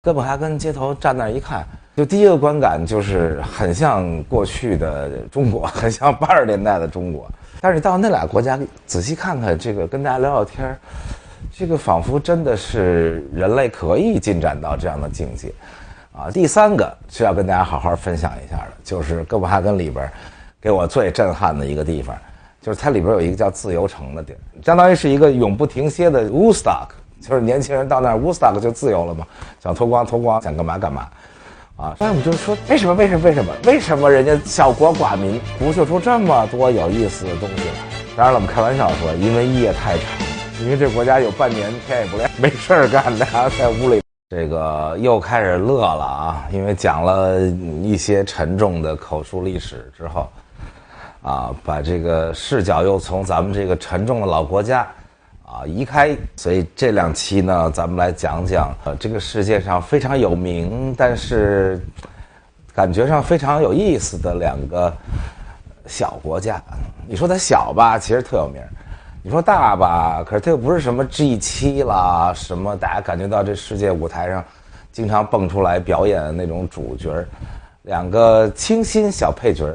哥本哈根街頭站那兒一看，就第一個觀感就是很像過去的中國，很像80年代的中國。但是你到那倆國家仔細看看，這個跟大家聊聊天，這個仿佛真的是人類可以進展到這樣的境界啊。第三個是要跟大家好好分享一下的，就是哥本哈根裡邊給我最震撼的一個地方，就是它裡邊有一個叫自由城的地儿，相當於是一個永不停歇的 Woodstock。就是年輕人到那兒 Woodstock 就自由了嘛，想脫光脫光，想幹嘛幹嘛，啊！所以我们就说为什么人家小国寡民不秀出這麼多有意思的東西來？當然了，我們開玩笑說，因為夜太長，因為這國家有半年天也不亮，沒事兒幹，大家在屋裡，這個又開始樂了啊！因為講了一些沉重的口述歷史之後，啊，把這個視角又從咱們這個沉重的老國家。移開，所以這兩期呢，咱們來講講這個世界上非常有名，但是感覺上非常有意思的兩個小國家。你說它小吧，其實特有名；你說大吧，可是它又不是什麼 G7啦，什麼大家感覺到這世界舞台上經常蹦出來表演的那種主角。兩個清新小配角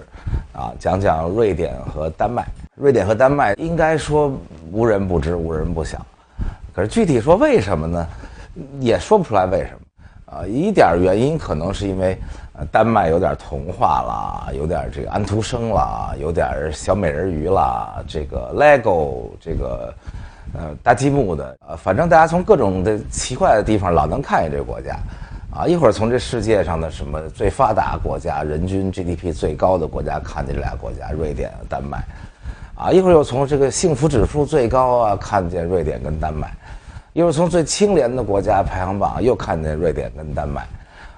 啊，講講瑞典和丹麥。瑞典和丹麥應該說無人不知，無人不曉，可是具體說為什麼呢，也說不出來為什麼。一點原因可能是因為丹麥有點童話啦，有點這個安徒生啦，有點小美人魚啦，這個 Lego 這個搭積木的，反正大家從各種的奇怪的地方老能看見這個國家。啊，一會兒從這世界上的什麼最發達國家、人均 GDP 最高的國家看見這倆國家，瑞典、丹麥。啊，一會兒又從這個幸福指數最高啊看見瑞典跟丹麥，一會兒從最清廉的國家排行榜又看見瑞典跟丹麥。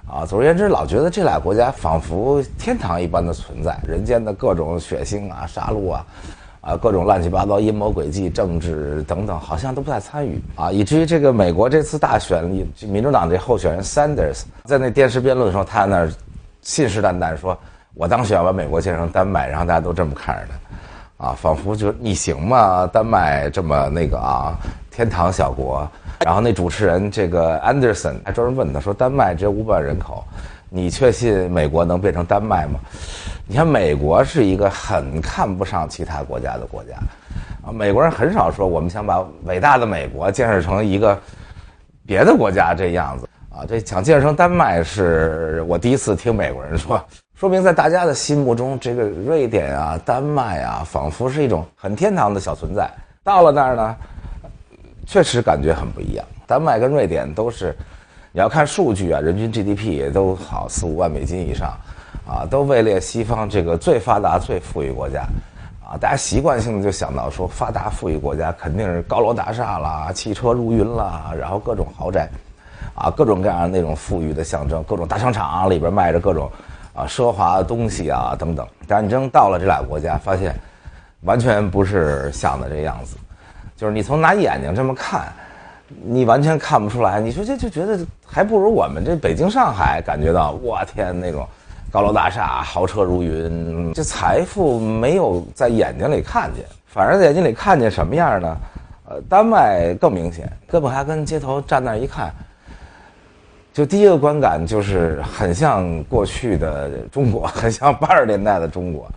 啊，總而言之，老覺得這倆國家仿佛天堂一般的存在，人間的各種血腥啊、殺戮啊，各種亂七八糟陰謀詭計、政治等等，好像都不太參與啊，以至於這個美國這次大選，民主黨這候選人 Sanders 在那電視辯論的時候，他那兒信誓旦旦說：“我當選要把美國建成丹麥。”然後大家都這麼看着他，啊，仿佛就你行嗎？丹麥這麼那個啊，天堂小國。然後那主持人這個 Anderson 還專門問他說：“丹麥只有500萬人口，你確信美國能變成丹麥嗎？”你看，美國是一個很看不上其他國家的國家，啊，美國人很少說我們想把偉大的美國建設成一個別的國家這樣子啊。這想建設成丹麥是我第一次聽美國人說明在大家的心目中，這個瑞典啊、丹麥啊，仿佛是一種很天堂的小存在。到了那兒呢，確實感覺很不一樣。丹麥跟瑞典都是，你要看數據啊，人均 GDP 也都好4-5萬美金以上。啊，都位列西方這個最發達、最富裕國家，啊，大家習慣性的就想到說，發達富裕國家肯定是高樓大廈啦、汽車如雲啦，然後各種豪宅，啊，各種各樣的那種富裕的象徵，各種大商場裡邊賣着各種奢華的東西啊等等。但是你真到了這倆國家，發現完全不是想的這樣子，就是你從拿眼睛這麼看，你完全看不出來。你說這就覺得還不如我們這北京、上海感覺到，我天那種。高樓大廈，豪車如雲，這財富沒有在眼睛裡看見，反而在眼睛裡看見什麼樣呢？丹麥更明顯，哥本哈根街頭站那兒一看，就第一個觀感就是很像過去的中國，很像80年代的中國。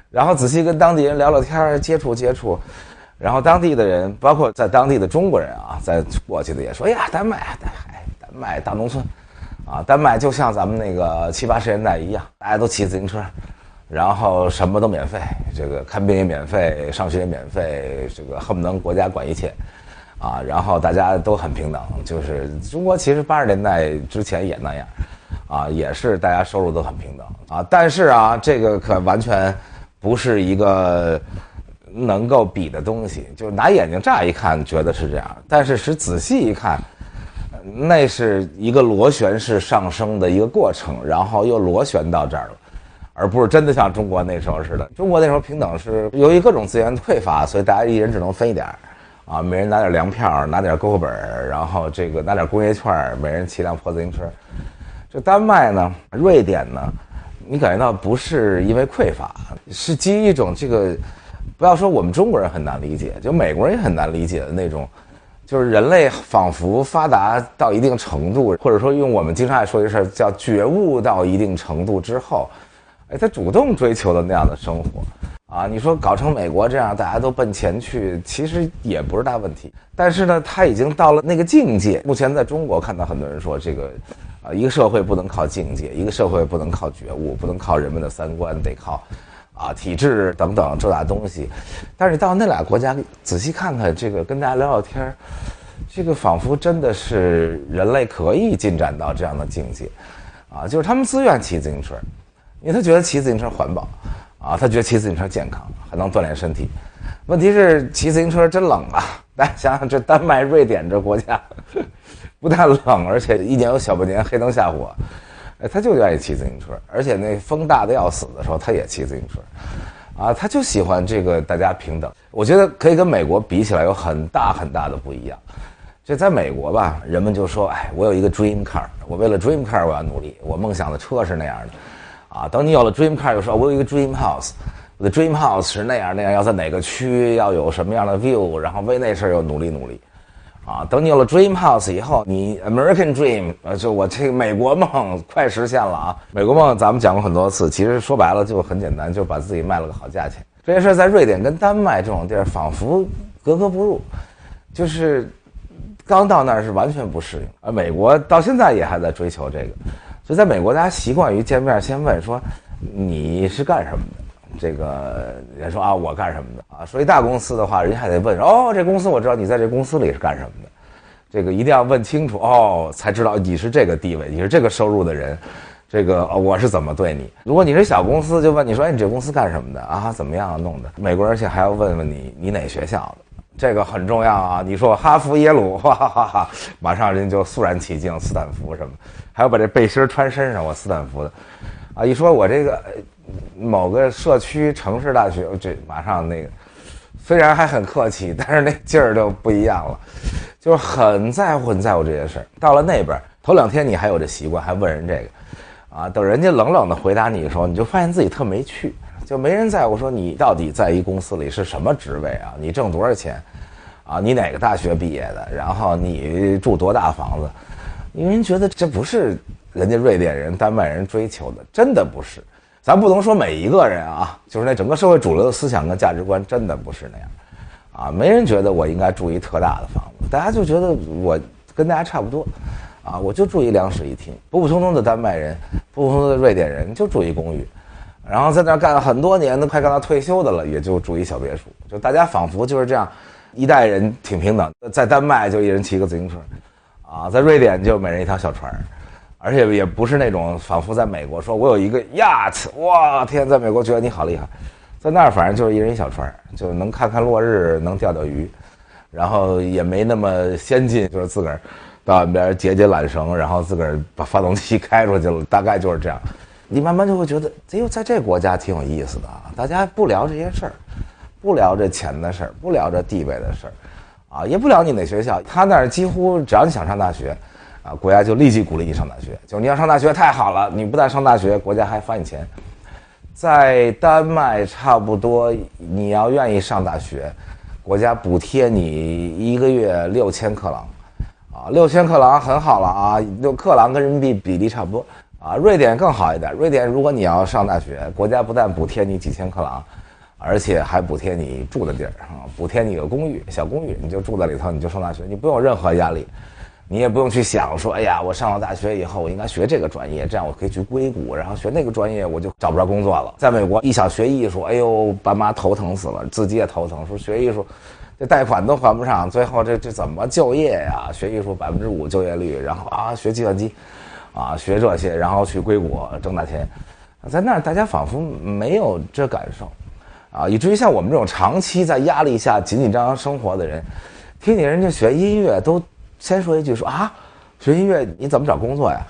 然後仔細跟當地人聊聊天，接觸，然後當地的人，包括在當地的中國人啊，在過去的也說：“哎呀，丹麥大農村。”啊，丹麥就像咱們那個70、80年代一樣，大家都騎自行車，然後什麼都免費，這個看病也免費，上學也免費，這個恨不能國家管一切，啊，然後大家都很平等。就是中國其實80年代之前也那樣，啊，也是大家收入都很平等啊。但是啊，這個可完全不是一個能夠比的東西，就是拿眼睛乍一看覺得是這樣，但是仔細一看。那是一個螺旋式上升的一個過程，然後又螺旋到這兒了，而不是真的像中國那時候似的。中國那時候平等是由於各種資源匱乏，所以大家一人只能分一點啊，每人拿點糧票，拿點户口本，然後這個拿點工業券，每人騎輛破自行車。這丹麥呢，瑞典呢，你感覺到不是因為匱乏，是基於一種這個，不要說我們中國人很難理解，就美國人也很難理解的那種就是人類仿佛發達到一定程度，或者說用我們經常愛說的事叫覺悟到一定程度之後，他主動追求的那樣的生活。你說搞成美國這樣，大家都奔钱去，其實也不是大問題。但是呢，他已經到了那個境界。目前在中国看到很多人说，这个，一个社會不能靠境界，一個社會不能靠覺悟，不能靠人們的三觀，得靠體制等等這倆東西。但是你到那倆國家仔細看看，這個跟大家聊聊天，這個仿佛真的是人類可以進展到這樣的境界，就是他們自願騎自行車，因為他覺得騎自行車環保。他覺得騎自行車健康，還能鍛鍊身體。問題是騎自行車真冷啊！大家想想，這丹麥、瑞典這國家，不但冷，而且一年有小半年黑燈瞎火，他就願意騎自行車，而且那風大的要死的時候，他也騎自行車，他就喜歡這個大家平等。我覺得可以跟美國比起來有很大很大的不一樣。這在美國吧，人們就說，我有一個 dream car， 我為了 dream car 我要努力，我夢想的車是那樣的。等你有了 dream car， 就說我有一個 dream house， 我的 dream house 是那樣，要在哪個區，要有什麼樣的 view， 然後為那事又努力。等你有了 dream house 以後，你 American dream， 就我這個美國夢快實現了啊！美國夢咱們講過很多次，其實說白了就很簡單，就把自己賣了個好價錢。這件事在瑞典跟丹麥這種地兒仿佛格格不入，就是剛到那兒是完全不適應，而美國到現在也還在追求這個。所以在美國，大家習慣於見面先問說你是幹什麼的，這個人說我幹什麼的說一大公司的話，人家還得問這公司我知道你在這公司裡是幹什麼的，這個一定要問清楚才知道你是這個地位，你是這個收入的人，這個我是怎麼對你。如果你是小公司，就問你說你這公司幹什麼的怎麼樣弄的。美國人而且還要問問你哪學校的。這個很重要啊！你說哈佛耶魯，馬上人就肅然起敬，斯坦福什麼，還要把這背心穿身上，我斯坦福的，一說我這個某個社區城市大學，這馬上那個，雖然還很客氣，但是那勁兒就不一樣了，就是很在乎這些事兒。到了那邊，頭2天你還有這習慣，還問人這個，等人家冷冷的回答你的時候，你就發現自己特沒趣。就沒人在乎說你到底在一公司裡是什麼職位啊？你掙多少錢？你哪個大學畢業的？然後你住多大房子？因為人覺得這不是人家瑞典人、丹麥人追求的，真的不是。咱不能說每一個人就是那整個社會主流的思想跟價值觀真的不是那樣。沒人覺得我應該住一特大的房子，大家就覺得我跟大家差不多。我就住一2室1廳，普普通通的丹麥人、普普通通的瑞典人就住一公寓。然後在那兒幹了很多年，都快幹到退休的了，也就住一小別墅。就大家仿佛就是這樣，一代人挺平等。在丹麥就一人騎個自行車，在瑞典就每人一條小船，而且也不是那種仿佛在美國說我有一個 yacht， 哇天，在美國覺得你好厲害，在那兒反正就是一人一小船，就能看看落日，能釣釣魚，然後也沒那麼先進，就是自個兒到岸邊解解纜繩，然後自個兒把發動機開出去了，大概就是這樣。你慢慢就會覺得，在這個國家挺有意思的大家不聊這些事兒，不聊這錢的事兒，不聊這地位的事兒，也不聊你哪學校。他那兒幾乎只要你想上大學，國家就立即鼓勵你上大學。就你要上大學太好了，你不但上大學，國家還發你錢。在丹麥差不多，你要願意上大學，國家補貼你1個月6000克朗，6000克朗很好了克朗跟人民幣比例差不多。瑞典更好一點。瑞典如果你要上大學，國家不但補貼你幾千克朗，而且還補貼你住的地兒補貼你個公寓，小公寓，你就住在裡頭，你就上大學，你不用有任何壓力，你也不用去想說，哎呀，我上了大學以後，我應該學這個專業，這樣我可以去硅谷，然後學那個專業我就找不着工作了。在美國，一想學藝術，哎呦，爸媽頭疼死了，自己也頭疼，說學藝術，這貸款都還不上，最後這怎麼就業呀？學藝術5%就業率，然後學計算機。學這些，然後去硅谷掙大錢，在那兒大家仿佛沒有這感受，以至於像我們這種長期在壓力下緊緊張張生活的人，聽見人家學音樂都先說一句說學音樂你怎麼找工作呀？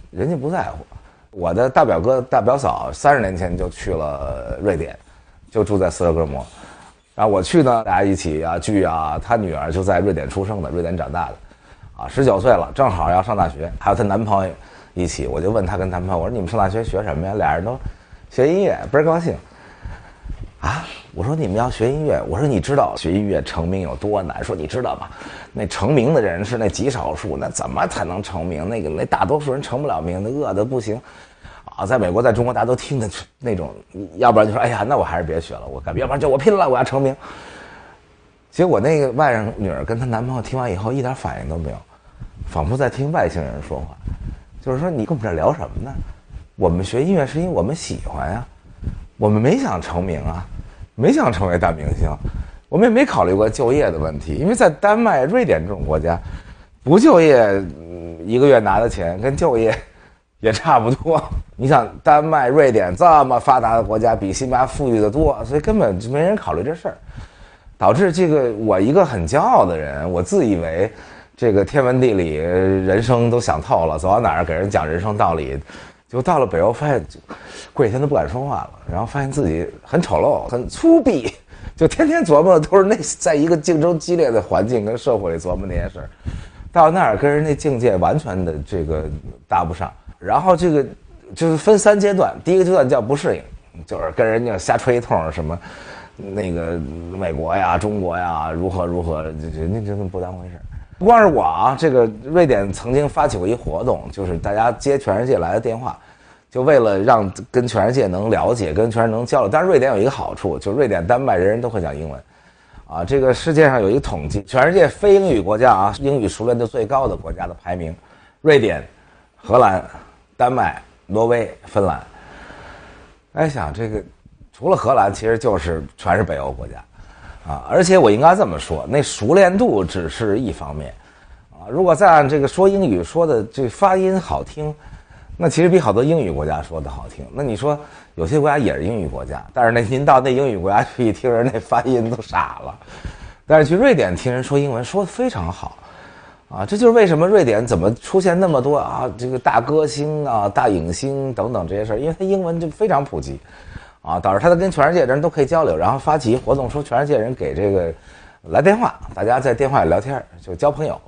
人家不在乎。我的大表哥大表嫂30年前就去了瑞典，就住在斯德哥爾摩，然後我去呢，大家一起聚他女兒就在瑞典出生的，瑞典長大的，19歲了，正好要上大學，還有她男朋友一起，我就問她跟男朋友，我說你們上大學學什麼呀？倆人都學音樂，倍兒高興。啊，我說你们要學音樂，我說你知道學音樂成名有多難？說你知道嗎？那成名的人是那極少數，那怎麼才能成名？那大多數人成不了名，那餓得不行。啊，在美國，在中国，大家都听的那種，要不然就說，哎呀，那我還是別學了，要不然就我拼了，我要成名。結果那個外甥女兒跟她男朋友聽完以後，一點反應都沒有，仿佛在聽外星人說話。就是說，你跟我們這聊什麼呢？我們學音樂是因為我們喜歡呀，我們沒想成名啊，沒想成為大明星，我們也沒考慮過就業的問題，因為在丹麥、瑞典這種國家，不就業，一個月拿的錢跟就業也差不多。你想丹麥、瑞典這麼發達的國家，比西班牙富裕得多，所以根本就沒人考慮這事兒，導致這個我一個很驕傲的人，我自以為這個天文地理人生都想透了，走到哪兒給人講人生道理，就到了北歐發現過幾天都不敢說話了，然後發現自己很醜陋、很粗鄙，就天天琢磨的都是那在一個競爭激烈的環境跟社會裡琢磨那些事兒，到那兒跟人那境界完全的這個搭不上。然後這個就是分3階段，第一個階段叫不適應，就是跟人家瞎吹一通，什麼那個美國呀、中國呀如何，人家真的不當回事。不光是我啊，这個瑞典曾經發起過一活動，就是大家接全世界來的電話，就為了讓跟全世界能了解，跟全世界能交流。但是瑞典有一個好處，就瑞典、丹麥人都會講英文，啊，這個世界上有一個統計，全世界非英語國家啊，英語熟練度最高的國家的排名，瑞典、荷蘭、丹麥、挪威、芬蘭。哎，想這個除了荷蘭，其實就是全是北歐國家。啊，而且我應該這麼說，那熟練度只是一方面，啊，如果再按這個說英語說的這發音好聽，那其實比好多英語國家說的好聽。那你說有些國家也是英語國家，但是您到那英語國家去一聽人那發音都傻了，但是去瑞典聽人說英文說的非常好，啊，這就是為什麼瑞典怎麼出現那麼多啊這個大歌星啊、大影星等等這些事兒，因為他英文就非常普及。啊，導致他跟全世界人都可以交流，然後發起活動，說全世界人給這個來電話，大家在電話裡聊天就交朋友，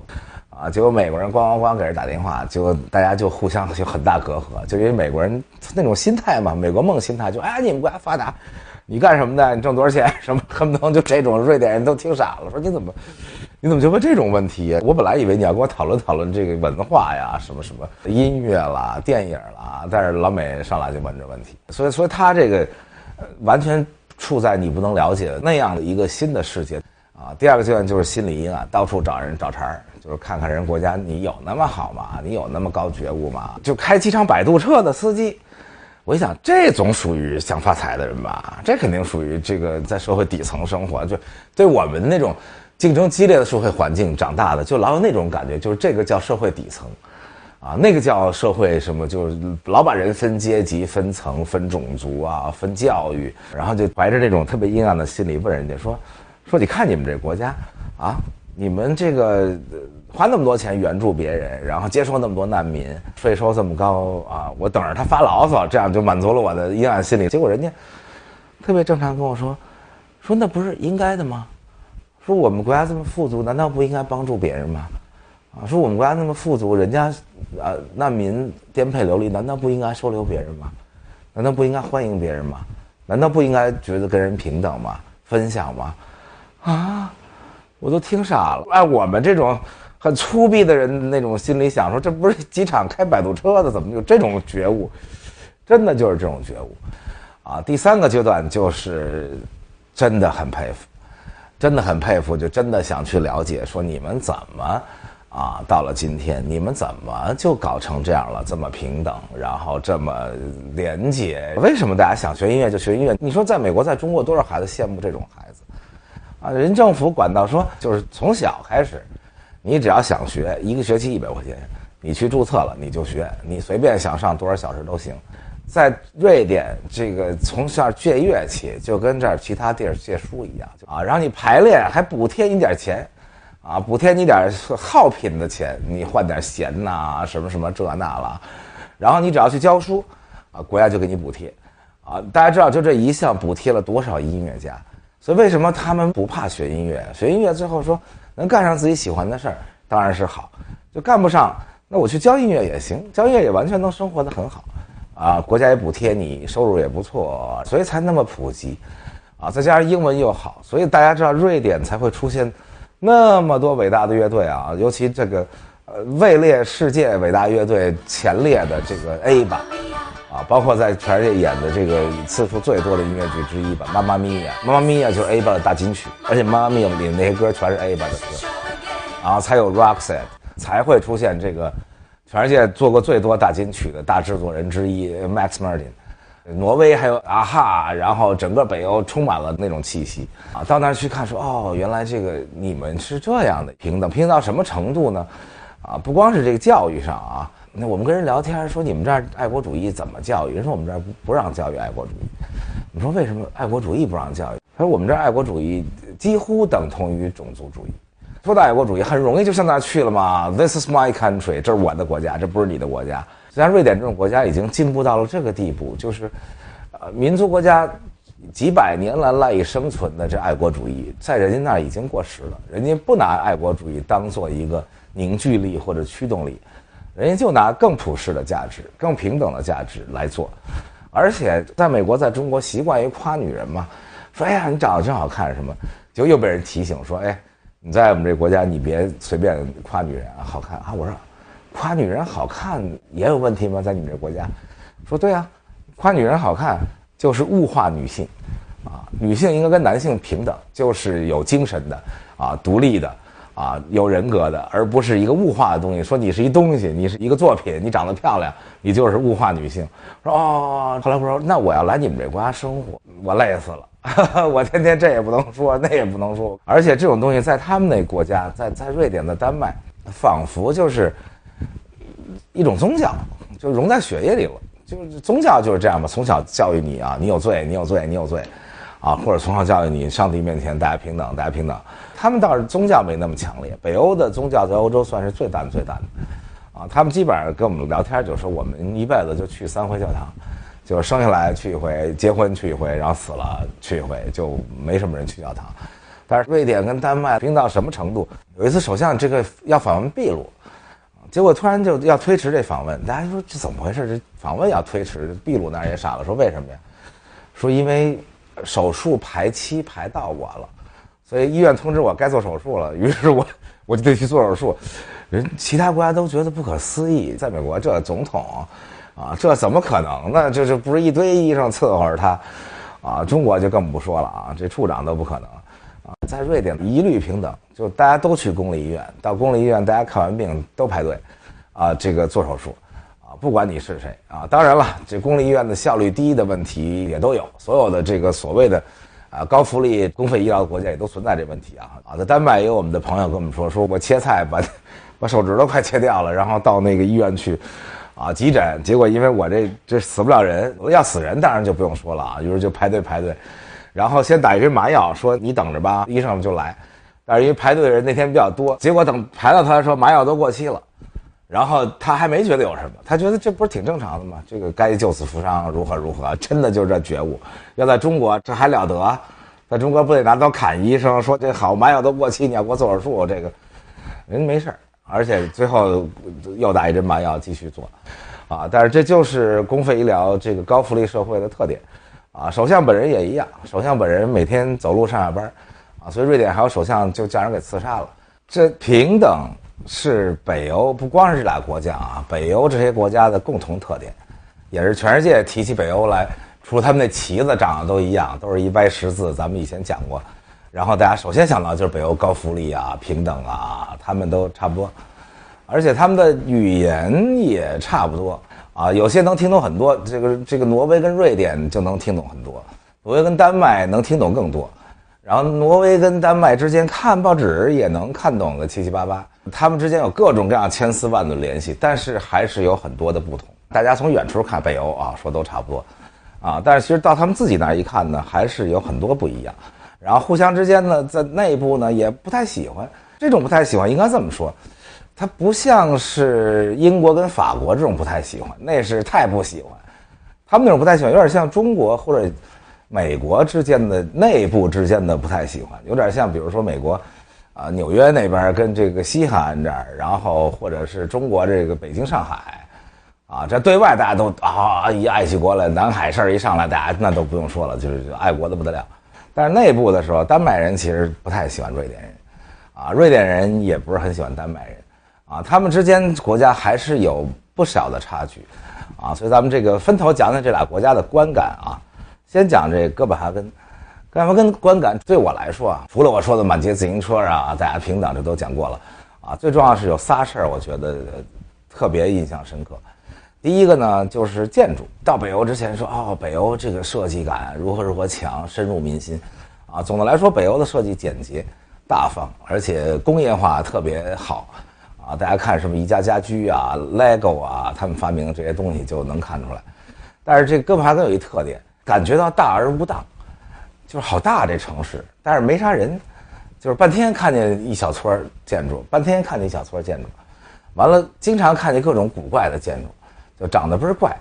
啊，結果美國人咣給人打電話，結果大家就互相就很大隔閡，就因為美國人那種心態嘛，美國夢心態，就哎你們國家發達，你幹什麼的？你掙多少錢？什麼恨不能就這種，瑞典人都聽傻了，說你怎麼就問這種問題？我本來以為你要跟我討論這個文化呀，什麼音樂啦、電影啦，但是老美上來就問這問題，所以他這個完全處在你不能了解的那樣的一個新的世界啊。第二個階段就是心理陰暗，到處找人找茬，就是看看人國家你有那麼好嗎？你有那麼高覺悟嗎？就開機場擺渡車的司機，我一想這總屬於想發財的人吧，這肯定屬於這個在社會底層生活，就對我們那種競爭激烈的社會環境長大的，就老有那種感覺，就是這個叫社會底層，啊，那個叫社會什麼，就是老把人分階級、分層、分種族啊、分教育，然後就懷着這種特別陰暗的心理問人家說，你看你們這國家啊，你們這個花那麼多錢援助別人，然後接收那麼多難民，稅收這麼高啊，我等着他發牢騷，這樣就滿足了我的陰暗心理。結果人家特別正常跟我說那不是應該的嗎？說我們國家這麼富足，難道不應該幫助別人嗎？啊，說我們國家那麼富足，人家難民顛沛流離，難道不應該收留別人嗎？難道不應該歡迎別人嗎？難道不應該覺得跟人平等嗎？分享嗎？啊，我都聽傻了。哎，我們這種很粗鄙的人那種心裡想說，這不是機场開擺渡車的，怎麼有這種覺悟？真的就是這種覺悟。啊，第3個階段就是真的很佩服。真的很佩服，就真的想去了解，說你們怎麼啊，到了今天，你們怎麼就搞成這樣了，這麼平等，然後這麼廉潔？為什麼大家想學音樂就學音樂？你說在美國，在中國，多少孩子羨慕這種孩子啊？人政府管到說，就是從小開始，你只要想學，1個學期100塊錢，你去注冊了你就學，你隨便想上多少小時都行。在瑞典，這個從小借樂器就跟這兒其他地兒借書一樣啊，然後你排練還補貼你點錢，啊，補貼你點耗品的錢，你換點弦吶，什麼這那了，然後你只要去教書，啊，國家就給你補貼，啊，大家知道就這一項補貼了多少音樂家，所以為什麼他們不怕學音樂？學音樂最後說能幹上自己喜歡的事兒，當然是好，就幹不上，那我去教音樂也行，教音樂也完全能生活得很好。啊，國家也補貼你，收入也不錯，所以才那麼普及，啊，再加上英文又好，所以大家知道瑞典才会出现那麼多偉大的樂隊啊，尤其這個位列世界偉大樂隊前列的這個 ABBA 啊，包括在全世界演的這個次數最多的音樂劇之一吧，《媽媽咪呀》，《媽媽咪呀》就是 ABBA 的大金曲，而且《媽媽咪呀》裡的那些歌全是 ABBA 的歌，然後才有 Roxette， 才會出現這個全世界做過最多大金曲的大制作人之一 Max Martin。挪威還有啊哈，然後整個北歐充滿了那種氣息啊。到那兒去看說，哦，原來這個你們是這樣的平等，平等到什麼程度呢？啊，不光是這個教育上啊，那我們跟人聊天說你們這兒愛國主義怎麼教育？人說我們這兒不讓教育愛國主義。你說為什麼愛國主義不讓教育？他说我們這兒愛國主義幾乎等同於種族主義。說到愛國主義，很容易就上那兒去了嘛。This is my country， 這是我的國家，這不是你的國家。像瑞典這種國家已經進步到了這個地步，就是，民族國家幾百年来賴以生存的這愛國主義，在人家那兒已經過時了。人家不拿愛國主義當做一個凝聚力或者驅動力，人家就拿更普世的價值、更平等的價值來做。而且在美國、在中國習慣於誇女人嘛，說哎呀你長得真好看什麼，就又被人提醒說，哎，你在我們這個國家你別隨便誇女人啊，好看啊，我說。誇女人好看也有問題嗎？在你們這國家，說對啊，誇女人好看就是物化女性，啊，女性應該跟男性平等，就是有精神的，啊，獨立的，啊，有人格的，而不是一個物化的東西。說你是一東西，你是一個作品，你長得漂亮，你就是物化女性。說哦，後來我說那我要來你們這國家生活，我累死了，我天天这也不能說，那也不能說，而且這種東西在他們那國家，在瑞典的丹麥，仿佛就是一種宗教，就融在血液裡了。就是宗教就是這樣嘛，從小教育你啊，你有罪，你有罪，你有罪，啊，或者从小教育你，上帝面前大家平等，大家平等。他們倒是宗教沒那麼強烈，北歐的宗教在歐洲算是最淡的，啊，他們基本上跟我們聊天就說我們一輩子就去3回教堂，就是生下來去一回，結婚去一回，然後死了去一回，就沒什麼人去教堂。但是瑞典跟丹麥冰到什麼程度？有一次首相這個要訪問秘魯。結果突然就要推遲這訪問，大家說這怎麼回事？這訪問要推遲，秘魯那兒也傻了，說為什麼呀？說因為手術排期排到我了，所以醫院通知我該做手術了，於是我就得去做手術。人其他國家都覺得不可思議，在美國這總統啊，這怎麼可能呢？这不是一堆醫生伺候着他啊？中國就更不說了啊，這處長都不可能。在瑞典一律平等，就大家都去公立医院，到公立医院大家看完病都排队，啊，这個做手術，啊，不管你是誰啊。當然了，這公立醫院的效率低的問題也都有，所有的這個所謂的，高福利公費醫療的國家也都存在這問題啊。在丹麥也有我們的朋友跟我們說我切菜把手指都快切掉了，然後到那個醫院去，啊，急診，結果因為我這死不了人，要死人當然就不用說了啊，於是就排隊。然後先打一瓶麻藥，說你等着吧，醫生就來。但是因為排隊的人那天比較多，結果等排到他說麻藥都過期了，然後他還沒覺得有什麼，他覺得這不是挺正常的嗎？這個該救死扶傷，如何，真的就是這覺悟。要在中國這還了得？在中國不得拿刀砍醫生，說這好麻藥都過期，你要給我做手術，這個人沒事，而且最後又打一針麻藥繼續做，啊！但是這就是公費醫療這個高福利社會的特點。啊，首相本人也一樣，首相本人每天走路上下班，啊，所以瑞典還有首相就叫人給刺殺了。這平等是北歐不光是這倆國家啊，北歐這些國家的共同特點，也是全世界提起北歐來，除了他们那旗子長得都一樣，都是一歪十字，咱們以前講過。然後大家首先想到就是北歐高福利啊、平等啊，他們都差不多，而且他們的語言也差不多。啊，有些能聽懂很多，這個挪威跟瑞典就能聽懂很多，挪威跟丹麥能聽懂更多，然後挪威跟丹麥之間看報紙也能看懂個七七八八，他們之間有各種各樣千絲萬縷聯繫，但是還是有很多的不同。大家從遠處看北歐啊，說都差不多，啊，但是其實到他們自己那兒一看呢，還是有很多不一樣，然後互相之間呢，在內部呢也不太喜歡，這種不太喜歡應該這麼說。它不像是英國跟法國這種不太喜歡，那是太不喜歡。他們那種不太喜歡，有點像中國或者美國之間的內部之間的不太喜歡，有點像比如說美國，啊，紐約那邊跟這個西海岸這兒，然後或者是中國這個北京、上海，啊，這對外大家都啊一愛起國來，南海事兒一上來，大家那都不用說了，就是愛國的不得了。但是內部的時候，丹麥人其實不太喜歡瑞典人，啊，瑞典人也不是很喜歡丹麥人，啊，他們之間国家還是有不小的差距，啊，所以咱們这個分头講講這倆國家的觀感啊。先講這哥本哈根，哥本哈根觀感對我來說啊，除了我說的滿街自行車啊，大家平等這都講過了，啊，最重要是有仨事兒，我覺得特別印象深刻。第一個呢，就是建築。到北歐之前說，哦，北歐這個設計感如何強，深入民心，啊，總的來說，北歐的設計簡潔、大方，而且工業化特別好，啊，大家看什麼宜家家居啊、Lego 啊，他們發明的這些東西就能看出來。但是这哥本哈根有一特點，感覺到大而無當，就是好大這城市，但是沒啥人，就是半天看見一小撮建築，半天看見一小撮建築，完了經常看見各種古怪的建築。就長得倍兒怪，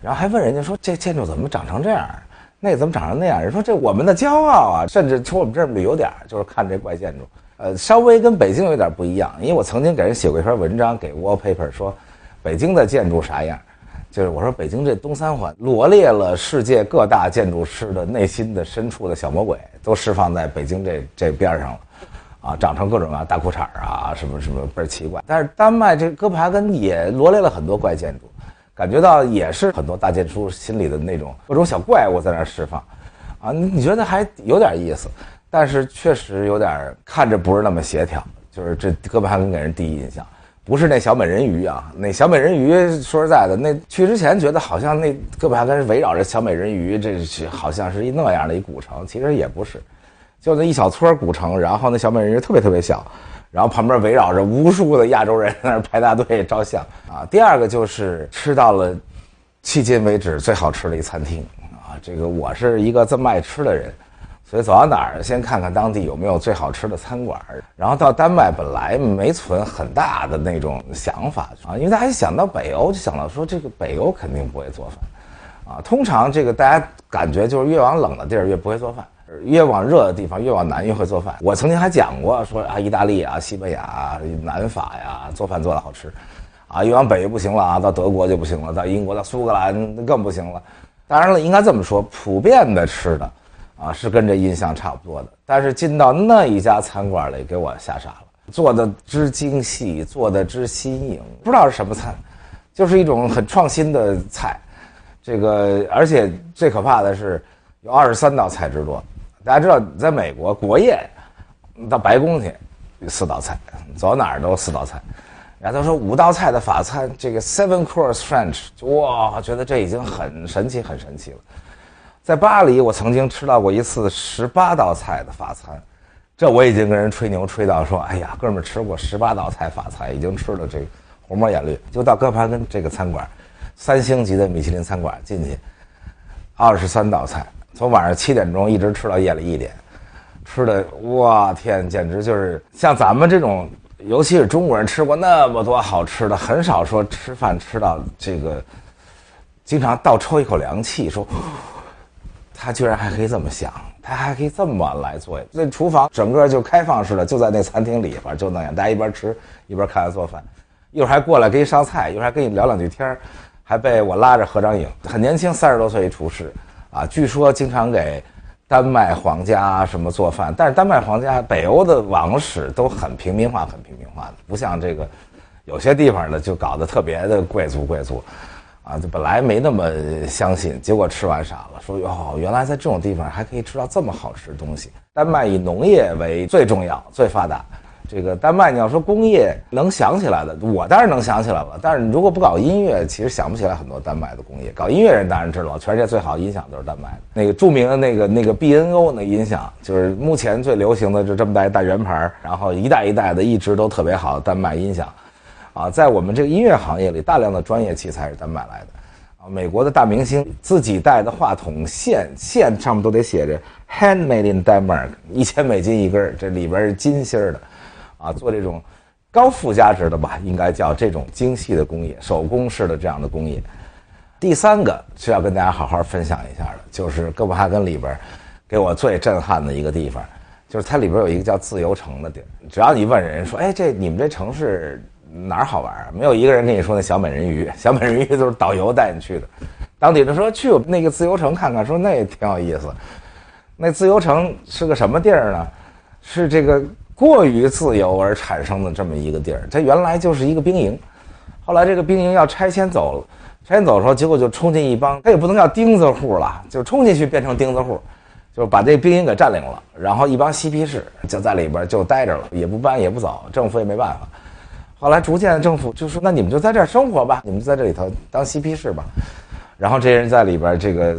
然後還問人家說這建築怎麼長成這樣，那怎麼長成那樣？人說這我們的驕傲啊，甚至從我們這兒旅遊點就是看這怪建築。稍微跟北京有點不一樣，因為我曾經給人寫過一篇文章給 Wallpaper 說北京的建築啥樣，就是我说北京這東三環羅列了世界各大建築師的內心的深處的小魔鬼，都釋放在北京這邊上了。啊，長成各種大褲衩啊，什麼倍兒奇怪。但是丹麥這哥本哈根也羅列了很多怪建築。感覺到也是很多大建築心裡的那種各種小怪物在那釋放，啊，你覺得還有點意思，但是確實有點看着不是那麼協調。就是這哥本哈根給人第一印象，不是那小美人魚啊，那小美人魚說實在的，那去之前覺得好像那哥本哈根是圍繞着小美人魚，這是好像是那樣的一古城，其實也不是，就那一小撮古城，然後那小美人魚特別小。然後旁邊圍繞着無數的亞洲人在那排大隊照相啊。第二個就是吃到了迄今為止最好吃的一餐廳啊。這個我是一個這麼愛吃的人，所以走到哪兒先看看當地有沒有最好吃的餐館。然後到丹麥本來沒存很大的那種想法啊，因為大家一想到北歐就想到說這個北歐肯定不會做飯啊。通常這個大家感覺就是越往冷的地兒越不會做飯。越往熱的地方越往南越會做飯。我曾經還講過說啊，意大利啊、西班牙啊、南法呀，做飯做得好吃，啊，越往北不行了啊，到德國就不行了，到英國到蘇格蘭更不行了。當然了，應該這麼說，普遍的吃的啊是跟這印象差不多的。但是進到那一家餐館裡，給我嚇傻了，做的之精細，做的之新穎，不知道是什麼菜，就是一種很創新的菜。這個而且最可怕的是有23道菜之多。大家知道，在美國國宴到白宮去4道菜，走到哪兒都4道菜。然后他說5道菜的法餐，這個 7 course French， 哇，覺得這已經很神奇了。在巴黎，我曾經吃到過一次18道菜的法餐，這我已經跟人吹牛吹到說，哎呀，哥們兒吃過18道菜法餐，已經吃了這個紅魔眼綠。就到哥本哈根這個餐館，3星級的米其林餐館進去，23道菜。從晚上7點鐘一直吃到夜裡1點，吃的哇天，簡直就是像咱們這種，尤其是中國人吃過那麼多好吃的，很少說吃飯吃到這個，經常倒抽一口涼氣，說他居然還可以這麼想，他還可以這麼晚來做。這廚房整個就開放式的，就在那餐廳裡邊就那樣，大家一邊吃一邊看他做飯，一會兒還過來給你上菜，一會兒還跟你聊2句天，還被我拉着合張影。很年輕，30多歲一廚師。啊，據說經常給丹麥皇家什麼做飯，但是丹麥皇家北歐的王室都很平民化的，不像這個有些地方呢就搞得特別的貴族，啊，就本來没那麼相信，結果吃完傻了，說哦，原來在這種地方還可以吃到這麼好吃的東西。丹麥以農業為最重要、最發達。這個丹麥你要說工業能想起來的，我當然能想起來了。但是如果不搞音樂，其實想不起來很多丹麥的工業。搞音樂人当然知道，全世界最好的音響都是丹麥的。那個著名的那個 B&O 那音響，就是目前最流行的，就這麼大圓盤，然後一代一代的一直都特別好的丹麥音響。啊，在我們這個音樂行業裡，大量的專業器材是丹麥來的。啊，美國的大明星自己帶的話筒線上面都得寫着 Handmade in Denmark，$1000一根，這裡邊是金芯的。啊，做這種高附加值的吧，應該叫這種精細的工業，手工式的這樣的工業。第3個是要跟大家好好分享一下的，就是哥本哈根裡邊給我最震撼的一個地方，就是它裡邊有一個叫自由城的地兒。只要你問人說，哎，你們這城市哪兒好玩？沒有一個人跟你說那小美人魚，小美人魚都是導遊帶你去的。當地人說去那個自由城看看，說那也挺有意思。那自由城是個什麼地兒呢？是這個過於自由而產生的這麼一個地兒。它原來就是一個兵營，後來這個兵營要拆遷走了，拆遷走的時候，結果就衝進一幫，它也不能叫釘子戶了，就衝進去變成釘子戶，就把這兵營給占領了。然後一幫嬉皮士就在裡邊就待着了，也不搬也不走，政府也没辦法。後来逐漸政府就說，那你们就在這兒生活吧，你们就在這裡頭當嬉皮士吧。然後這些人在裡邊這個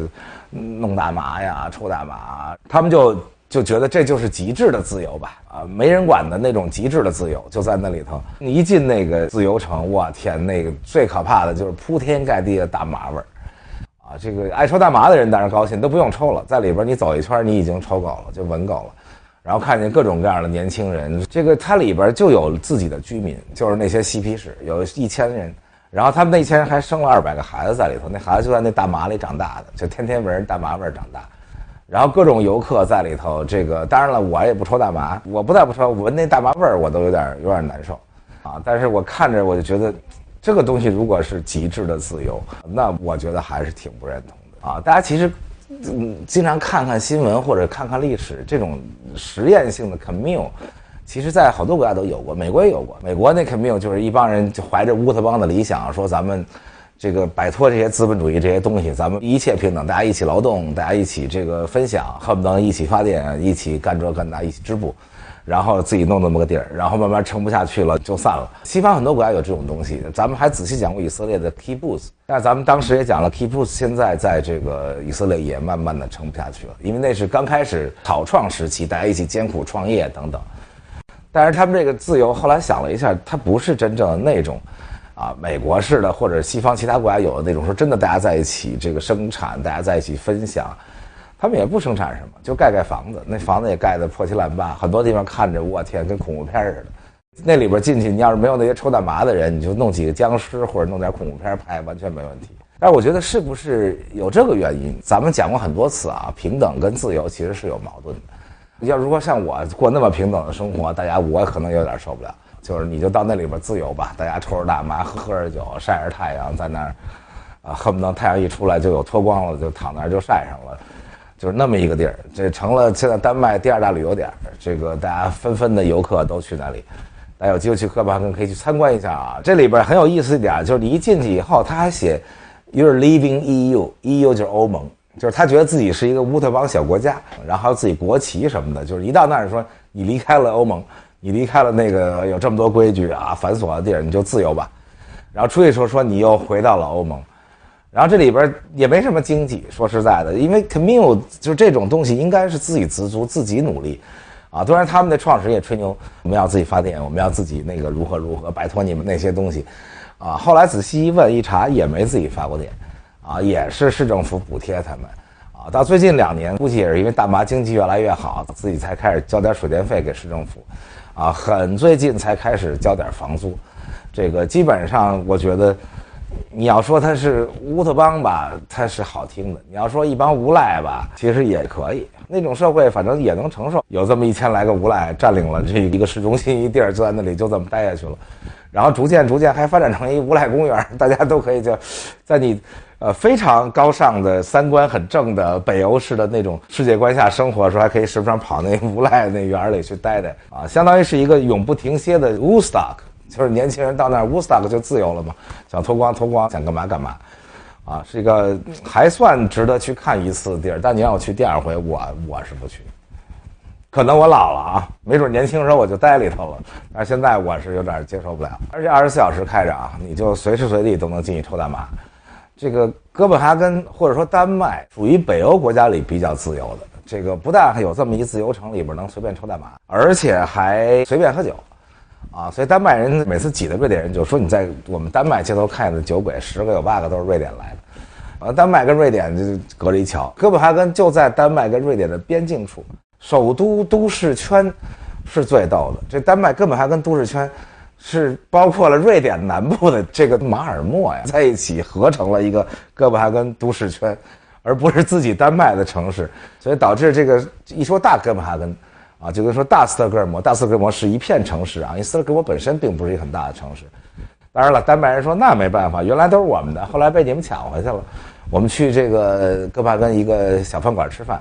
弄大麻呀，抽大麻，他們就覺得這就是極致的自由吧，啊，沒人管的那種極致的自由就在那裡頭。你一進那個自由城，我天，那個最可怕的就是鋪天蓋地的大麻味兒，啊，這個愛抽大麻的人當然高興，都不用抽了，在裡邊你走一圈，你已經抽夠了，就聞夠了。然後看見各種各樣的年輕人，這個它裡邊就有自己的居民，就是那些嬉皮士，有1000人。然後他们那1000人還生了200個孩子在裡頭，那孩子就在那大麻裡長大的，就天天聞大麻味長大。然後各种游客在裡頭，這個當然了，我也不抽大麻，我不但不抽，我聞那大麻味兒我都有點難受啊。但是我看着我就覺得，這個東西如果是極致的自由，那我覺得還是挺不認同的啊。大家其實經常看看新聞或者看看歷史，這種實驗性的 commune， 其實在好多國家都有過，美國也有過。美國那 commune 就是一幫人就懷着烏托邦的理想，說咱們這個擺脫這些資本主義這些東西，咱們一切平等，大家一起勞動，大家一起這個分享，恨不得一起發電，一起幹這幹那，一起織布，然後自己弄那麼個地兒，然後慢慢撐不下去了就散了。西方很多國家有這種東西，咱們還仔細講過以色列的 kibbutz， 但是咱們當時也講了 kibbutz， 現在在這個以色列也慢慢的撐不下去了，因為那是剛開始草創時期，大家一起艱苦創業等等。但是他們這個自由後來想了一下，它不是真正的那種啊，美國式的或者西方其他國家有的那種，說真的大家在一起這個生產，大家在一起分享。他们也不生產什麼，就蓋房子，那房子也蓋得破七爛八，很多地方看着我天跟恐怖片似的。那裡邊進去，你要是沒有那些抽大麻的人，你就弄幾個僵屍或者弄點恐怖片拍，完全沒問題。但是我覺得是不是有這個原因？咱們講過很多次啊，平等跟自由其實是有矛盾的。要如果像我過那麼平等的生活，大家我可能有點受不了。就是你就到那裡邊自由吧，大家抽着大麻，喝着酒，曬着太陽，在那兒啊，恨不得太陽一出來就有脫光了，就躺那兒就曬上了。就是那麼一個地兒，這成了現在丹麥第2大旅遊點。這個大家紛紛的遊客都去那裡，大家有機會去哥本哈根可以去參觀一下啊。這裡邊很有意思一點，就是你一進去以後，他還寫 You're leaving EU 就是歐盟，就是他覺得自己是一個烏托邦小國家，然後還有自己國旗什麼的，就是一到那兒說你離開了歐盟，你離開了那個有這麼多規矩啊繁瑣的地兒，你就自由吧。然後出去說你又回到了歐盟。然後這裡邊也沒什麼經濟，說實在的，因為 commune 就是這種東西應該是自給自足，自己努力，啊，當然他們的創始人也吹牛，我們要自己發電，我們要自己那個如何擺脫你們那些東西，啊，後來仔細一問一查，也沒自己發過電，啊，也是市政府補貼他們，啊，到最近2年，估計也是因為大麻經濟越來越好，自己才開始交點水電費給市政府，啊，很最近才開始交點房租，這個基本上我覺得。你要說它是烏托邦吧，它是好聽的；你要說一幫無賴吧，其實也可以。那種社會反正也能承受，有這麼1000來個無賴佔領了這一個市中心一地兒，就在那裡就這麼待下去了。然後逐漸還發展成一無賴公園，大家都可以就在你非常高尚的3觀很正的北歐式的那種世界觀下生活的時候，還可以時不常跑那無賴那園裡去待啊，相當於是一個永不停歇的 Woodstock。就是年輕人到那兒 Woodstock 就自由了嘛，想脫光脫光，想幹嘛，啊，是一個還算值得去看一次的地兒。但你讓我去第2回，我是不去。可能我老了啊，沒準年輕時候我就待裡頭了，但是現在我是有點接受不了。而且24小時開着啊，你就隨時隨地都能進去抽大麻。這個哥本哈根或者說丹麥屬於北歐國家裡比較自由的，這個不但還有這麼一自由城裡邊能隨便抽大麻，而且還隨便喝酒。啊，所以丹麥人每次擠的瑞典人就說，你在我們丹麥街頭看見的酒鬼10個有8個都是瑞典來的。丹麥跟瑞典就隔着一橋，哥本哈根就在丹麥跟瑞典的邊境處，首都都市圈是最逗的。這丹麥哥本哈根都市圈是包括了瑞典南部的這個馬爾默呀，在一起合成了一個哥本哈根都市圈，而不是自己丹麥的城市，所以導致這個一說大哥本哈根。啊，就跟說大斯德哥爾摩是一片城市啊，因為斯德哥爾摩本身並不是一個很大的城市。當然了，丹麥人說那沒辦法，原來都是我們的，後來被你們搶回去了。我們去這個哥本哈根一個小飯館吃飯，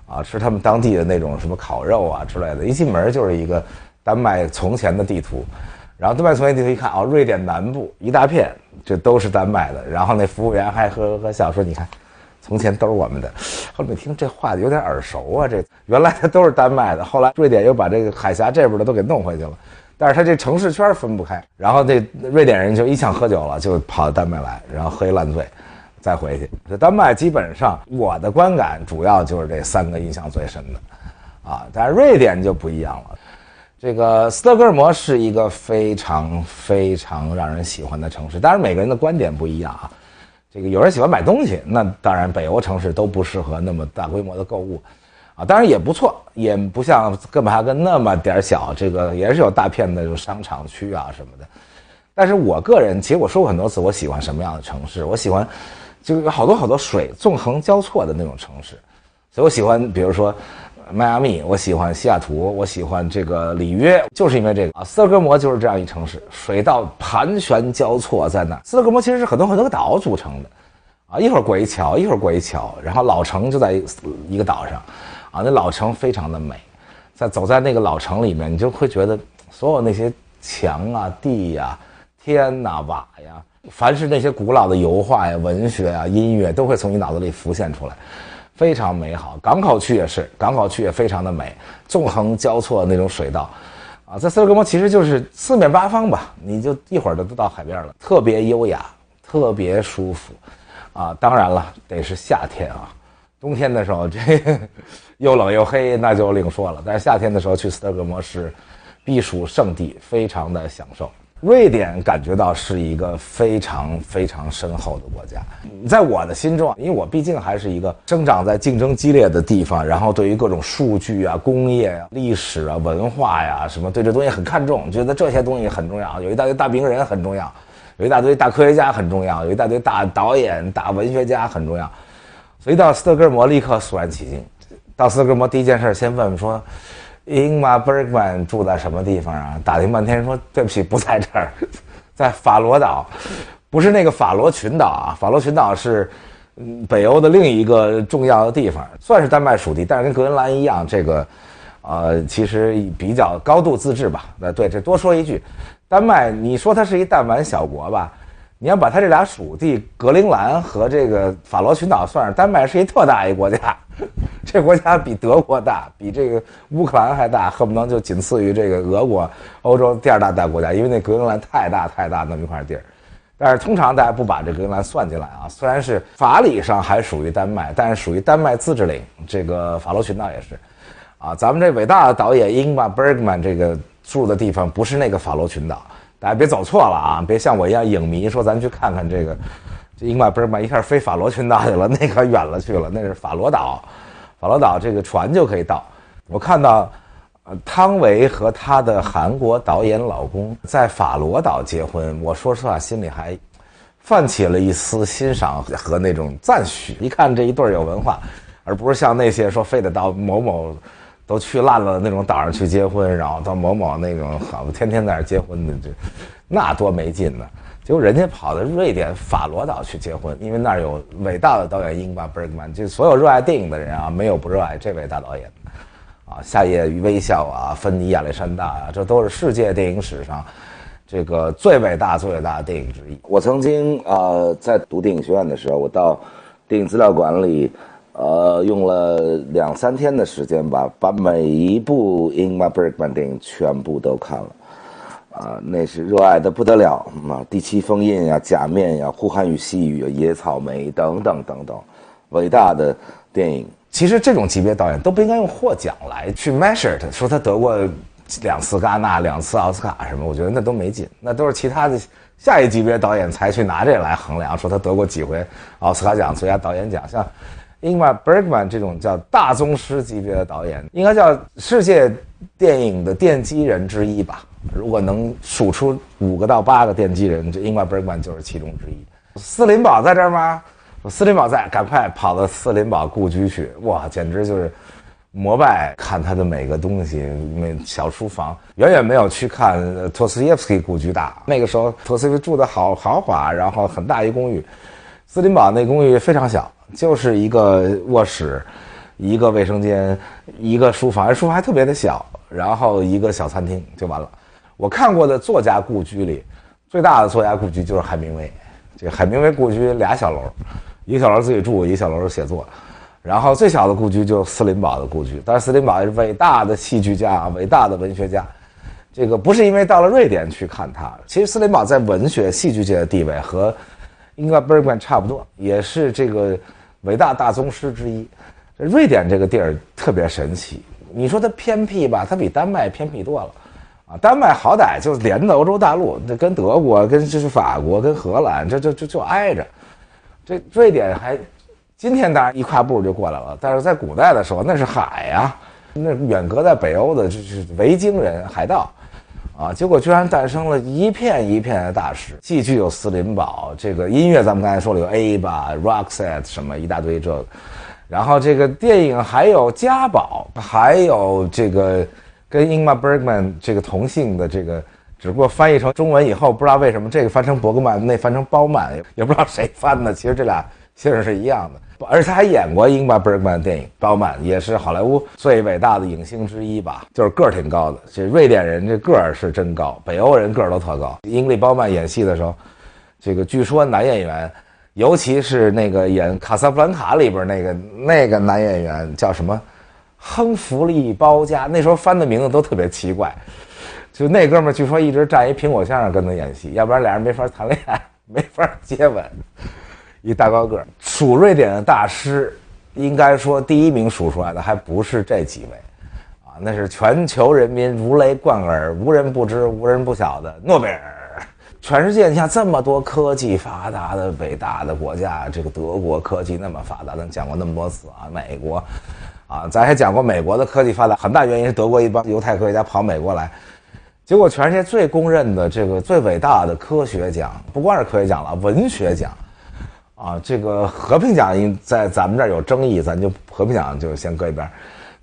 啊，吃他們當地的那種什麼烤肉啊之類的。一进門就是一個丹麥從前的地圖，然後丹麥從前地圖一看，哦，瑞典南部一大片，這都是丹麥的。然後那服務員還呵呵笑說：“你看，從前都是我們的。”後來我聽這話有點耳熟啊，這原來它都是丹麥的。後來瑞典又把這個海峽這邊的都給弄回去了，但是他這城市圈分不開。然後那瑞典人就一想喝酒了，就跑到丹麥來，然後喝一爛醉。再回去，这丹麥基本上我的觀感主要就是這3個印象最深的，啊，但是瑞典就不一樣了。這個斯德哥爾摩是一個非常非常讓人喜歡的城市，當然每個人的觀點不一樣啊。這個有人喜歡買東西，那當然北歐城市都不適合那麼大規模的購物，啊，當然也不錯，也不像哥本哈根那麼點小，這個也是有大片的商場區啊什麼的。但是我個人，其實我說過很多次，我喜歡什麼樣的城市？我喜歡。就有好多水縱橫交錯的那種城市，所以我喜歡，比如說邁阿密，我喜歡西雅圖，我喜歡這個里約，就是因為這個啊。斯德哥爾摩就是這樣一城市，水道盤旋交錯在那。斯德哥爾摩其實是很多個島組成的，啊，一會兒過一橋，一會兒過一橋，然後老城就在一個島上，啊，那老城非常的美，走在那個老城裡面，你就會覺得所有那些牆啊、地呀、天呐、瓦呀。凡是那些古老的油畫呀、文學啊、音樂，都會從你腦子裡浮現出來，非常美好。港口區也是，港口區也非常的美，縱橫交錯的那種水道，啊，在斯德哥爾摩其實就是四面八方吧，你就一會兒都到海邊了，特別優雅，特別舒服，啊，當然了，得是夏天啊，冬天的時候這又冷又黑，那就另說了。但是夏天的時候去斯德哥爾摩是避暑勝地，非常的享受。瑞典感覺到是一個非常非常深厚的國家，在我的心中，因為我畢竟還是一個生長在競爭激烈的地方，然後對於各種數據啊、工業啊、歷史啊、文化呀什麼，對這東西很看重，覺得這些東西很重要，有一大堆大名人很重要，有一大堆大科學家很重要，有一大堆大導演、大文學家很重要，所以到斯德哥爾摩立刻肅然起敬。到斯德哥爾摩第一件事先問問說，Ingmar Bergman 住在什麼地方啊？打聽半天說對不起，不在這兒，在法羅島，不是那個法羅群島啊。法羅群島是北歐的另一個重要的地方，算是丹麥屬地，但是跟格陵蘭一樣，這個其實比較高度自治吧。对，這多說一句，丹麥你說它是一彈丸小國吧，你要把它這倆屬地格陵蘭和這個法羅群島算上，丹麥是一特大一國家。這國家比德國大，比這個烏克蘭還大，恨不能就僅次於這個俄國，歐洲第2大國家，因為那格陵蘭太大那麼一塊地兒。但是通常大家不把這格陵蘭算進來啊，雖然是法理上還屬於丹麥，但是屬於丹麥自治領，這個法羅群島也是。啊，咱們這偉大的導演Ingmar Bergman這個住的地方不是那個法羅群島，大家別走錯了啊，別像我一樣影迷說咱去看看這個。這Ingmar Bergman一下飛法羅群島去了，那可遠了去了，那是法羅島。法羅島這個船就可以到。我看到，湯唯和她的韓國導演老公在法羅島結婚，我說實話心裡還泛起了一絲欣賞和那種讚許。一看這一對有文化，而不是像那些說非得到某某都去爛了那種島上去結婚，然後到某某那種好天天在那結婚的，這那多沒勁呢。結果人家跑到瑞典法羅島去結婚，因為那兒有偉大的導演Ingmar Bergman，就所有熱愛電影的人啊，沒有不熱愛這位大導演啊。夏夜與微笑啊，芬尼亞歷山大啊，這都是世界電影史上這個最偉大的電影之一。我曾經在讀電影學院的時候，我到電影資料館裡用了2-3天的時間吧，把每一部Ingmar Bergman電影全部都看了。那是熱愛的不得了啊！第7封印呀、假面呀、呼喊與細語、野草莓等等等等，偉大的電影。其實這種級別導演都不應該用獲獎來去 measure 他，說他得過2次戛納、2次奧斯卡什麼，我覺得那都沒勁，那都是其他的下一級別導演才去拿這來衡量，說他得過幾回奧斯卡獎、最佳導演獎。像Ingmar Bergman 這種叫大宗師級別的導演，應該叫世界電影的奠基人之一吧。如果能數出5個到8個奠基人，這Ingmar Bergman就是其中之一。斯林堡在這兒嗎？斯林堡在，趕快跑到斯林堡故居去，哇，簡直就是膜拜，看他的每個東西，那小書房遠遠沒有去看托斯耶夫斯基故居大。那個時候托斯耶夫斯基住的好豪華，然後很大一公寓，斯林堡那公寓非常小，就是一個臥室，一個衛生間，一個書房，書房還特別的小，然後一個小餐廳就完了。我看过的作家故居里，最大的作家故居就是海明威。这个海明威故居俩小楼，一个小楼自己住，一个小楼写作。然後最小的故居就是斯林堡的故居，但是斯林堡也是偉大的戲劇家，偉大的文學家。這個不是因為到了瑞典去看他，其實斯林堡在文學戲劇界的地位和英格 Bergman 差不多，也是這個偉大大宗師之一。瑞典這個地兒特別神奇，你說它偏僻吧，它比丹麥偏僻多了啊。丹麥好歹就連着歐洲大陸，這跟德國、跟就是法國、跟荷蘭，就挨着。這瑞典還今天當然一跨步就過來了，但是在古代的時候那是海呀，那遠隔在北歐的就是維京人海盜。啊，結果居然誕生了一片一片的大師，戲劇有斯林堡，這個音樂咱們剛才說了有 ABBA、Roxette 什麼一大堆這個，然後這個電影還有家寶，還有這個跟 Ingmar Bergman 這個同姓的這個，只不過翻譯成中文以後不知道為什麼這個翻成伯格曼，那翻成鮑曼，也不知道誰翻的，其實這倆姓是一樣的。而且他還演過 Ingmar Bergman 的電影，鮑曼也是好萊塢最偉大的影星之一吧，就是個兒挺高的。這瑞典人這個兒是真高，北歐人個兒都特高。英利鮑曼演戲的時候，這個據說男演員，尤其是那個演《卡薩布蘭卡》裡邊那個男演員叫什麼？亨弗利·包加，那時候翻的名字都特別奇怪。就那哥們兒據說一直站一蘋果箱上跟他演戲，要不然倆人沒法談戀愛，沒法接吻。一大高個，數瑞典的大師，應該說第一名數出來的還不是這幾位，啊，那是全球人民如雷貫耳、無人不知、無人不曉的諾貝爾。全世界你像這麼多科技發達的偉大的國家，這個德國科技那麼發達，咱講過那麼多次啊，美國，啊，咱還講過美國的科技發達，很大原因是德國一幫猶太科學家跑美國來。結果全世界最公認的這個最偉大的科學獎，不光是科學獎了，文學獎。啊，這個和平獎在咱們這兒有爭議，咱就和平獎就先擱一邊。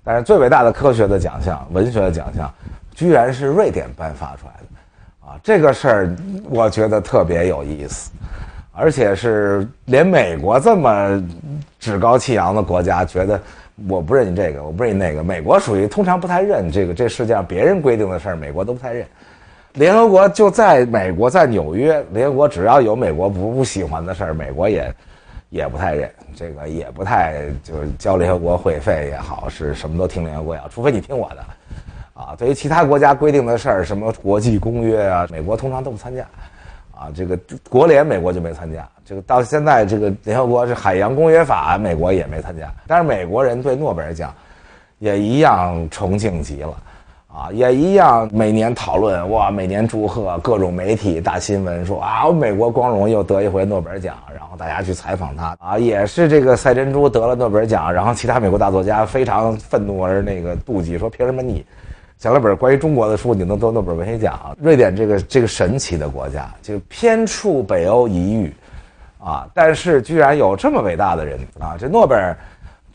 但是最偉大的科學的獎項、文學的獎項，居然是瑞典頒發出來的，啊，這個事兒我覺得特別有意思，而且是連美國這麼趾高氣揚的國家，覺得我不認你這個，我不認你那個。美國屬於通常不太認這個，這世界上別人規定的事兒，美國都不太認。聯合國就在美國，在紐約，聯合國只要有美國不喜歡的事兒，美國也不太認，這個也不太就是交聯合國會費也好，是什麼都聽聯合國也好，除非你聽我的，啊，對於其他國家規定的事兒，什麼國際公約啊，美國通常都不參加，啊，這個國聯美國就沒參加，這個到現在這個聯合國是海洋公約法，美國也沒參加，但是美國人對諾貝爾獎也一樣崇敬極了。啊，也一樣，每年討論哇，每年祝賀，各種媒體大新聞說啊，美國光榮又得一回諾貝爾獎，然後大家去採訪他啊，也是這個賽珍珠得了諾貝爾獎，然後其他美國大作家非常憤怒而那個妒忌，說憑什麼你寫了本關於中國的書，你能得諾貝爾文學獎？瑞典這個神奇的國家，就偏處北歐一隅啊，但是居然有這麼偉大的人啊，這諾貝爾。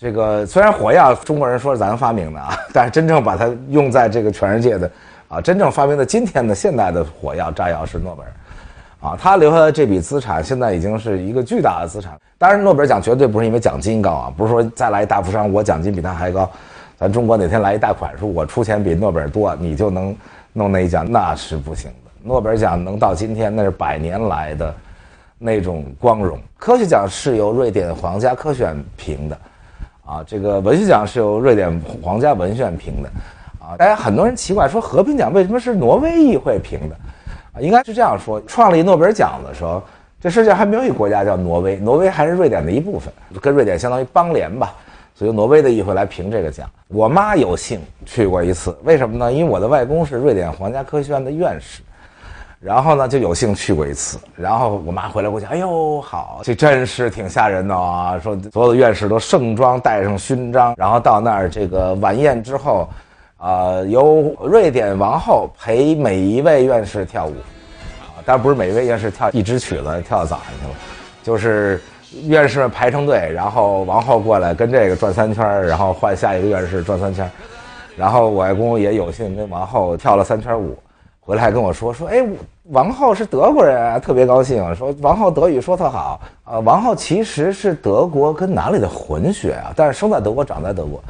這個雖然火藥中國人說是咱發明的啊，但是真正把它用在這個全世界的啊，真正發明的今天的現代的火藥炸藥是諾貝爾，啊，他留下的這筆資產現在已經是一個巨大的資產。當然，諾貝爾獎絕對不是因為獎金高啊，不是說再來一大富商我獎金比他還高，咱中國哪天來一大款數我出錢比諾貝爾多，你就能弄那一獎，那是不行的。諾貝爾獎能到今天，那是100年來的那種光榮。科學獎是由瑞典皇家科學院評的。啊，這個文學獎是由瑞典皇家文學院評的，啊，大家很多人奇怪說和平獎為什麼是挪威議會評的，啊，應該是這樣說，創立諾貝爾獎的時候，這世界還沒有一個國家叫挪威，挪威還是瑞典的一部分，跟瑞典相當於邦聯吧，所以由挪威的議會來評這個獎。我媽有幸去過一次，為什麼呢？因為我的外公是瑞典皇家科學院的院士。然後呢，就有幸去過一次。然後我媽回來跟我講：“哎呦，好，這真是挺嚇人的啊！說所有的院士都盛裝帶上勳章，然後到那兒這個晚宴之後，由瑞典王后陪每一位院士跳舞，啊，當然不是每一位院士跳一支曲子跳到早上去了，就是院士們排成隊，然後王后過來跟這個轉3圈，然後換下一個院士轉3圈，然後我外公也有幸跟王后跳了3圈舞。”回來還跟我說，哎，王浩是德國人啊，特別高興，說王浩德語说特好。王浩其實是德國跟哪裡的混血啊，但是生在德國，長在德國。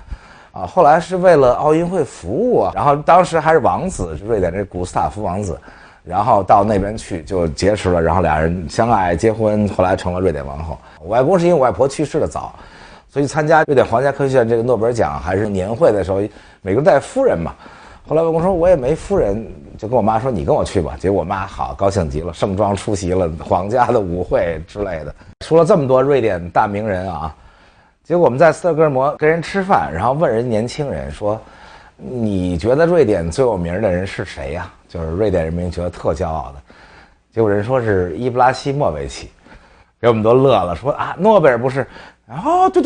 後來是為了奧運會服務啊，然後当時還是王子，是瑞典这古斯塔夫王子，然後到那邊去就結識了，然後倆人相愛結婚，後來成了瑞典王后。我外公是因為我外婆去世的早，所以參加瑞典皇家科學院這個諾貝爾獎還是年會的時候，每個人帶夫人嘛。後來外公說我也沒夫人，就跟我媽說你跟我去吧。結果我媽好高興極了，盛裝出席了皇家的舞會之類的。說了這麼多瑞典大名人啊。結果我們在斯德哥爾摩跟人吃飯，然後問人年輕人說：“你覺得瑞典最有名的人是誰呀？”就是瑞典人民覺得特骄傲的。結果人說是伊布拉希莫維奇，給我們都樂了，說啊，諾貝爾不是？然後对，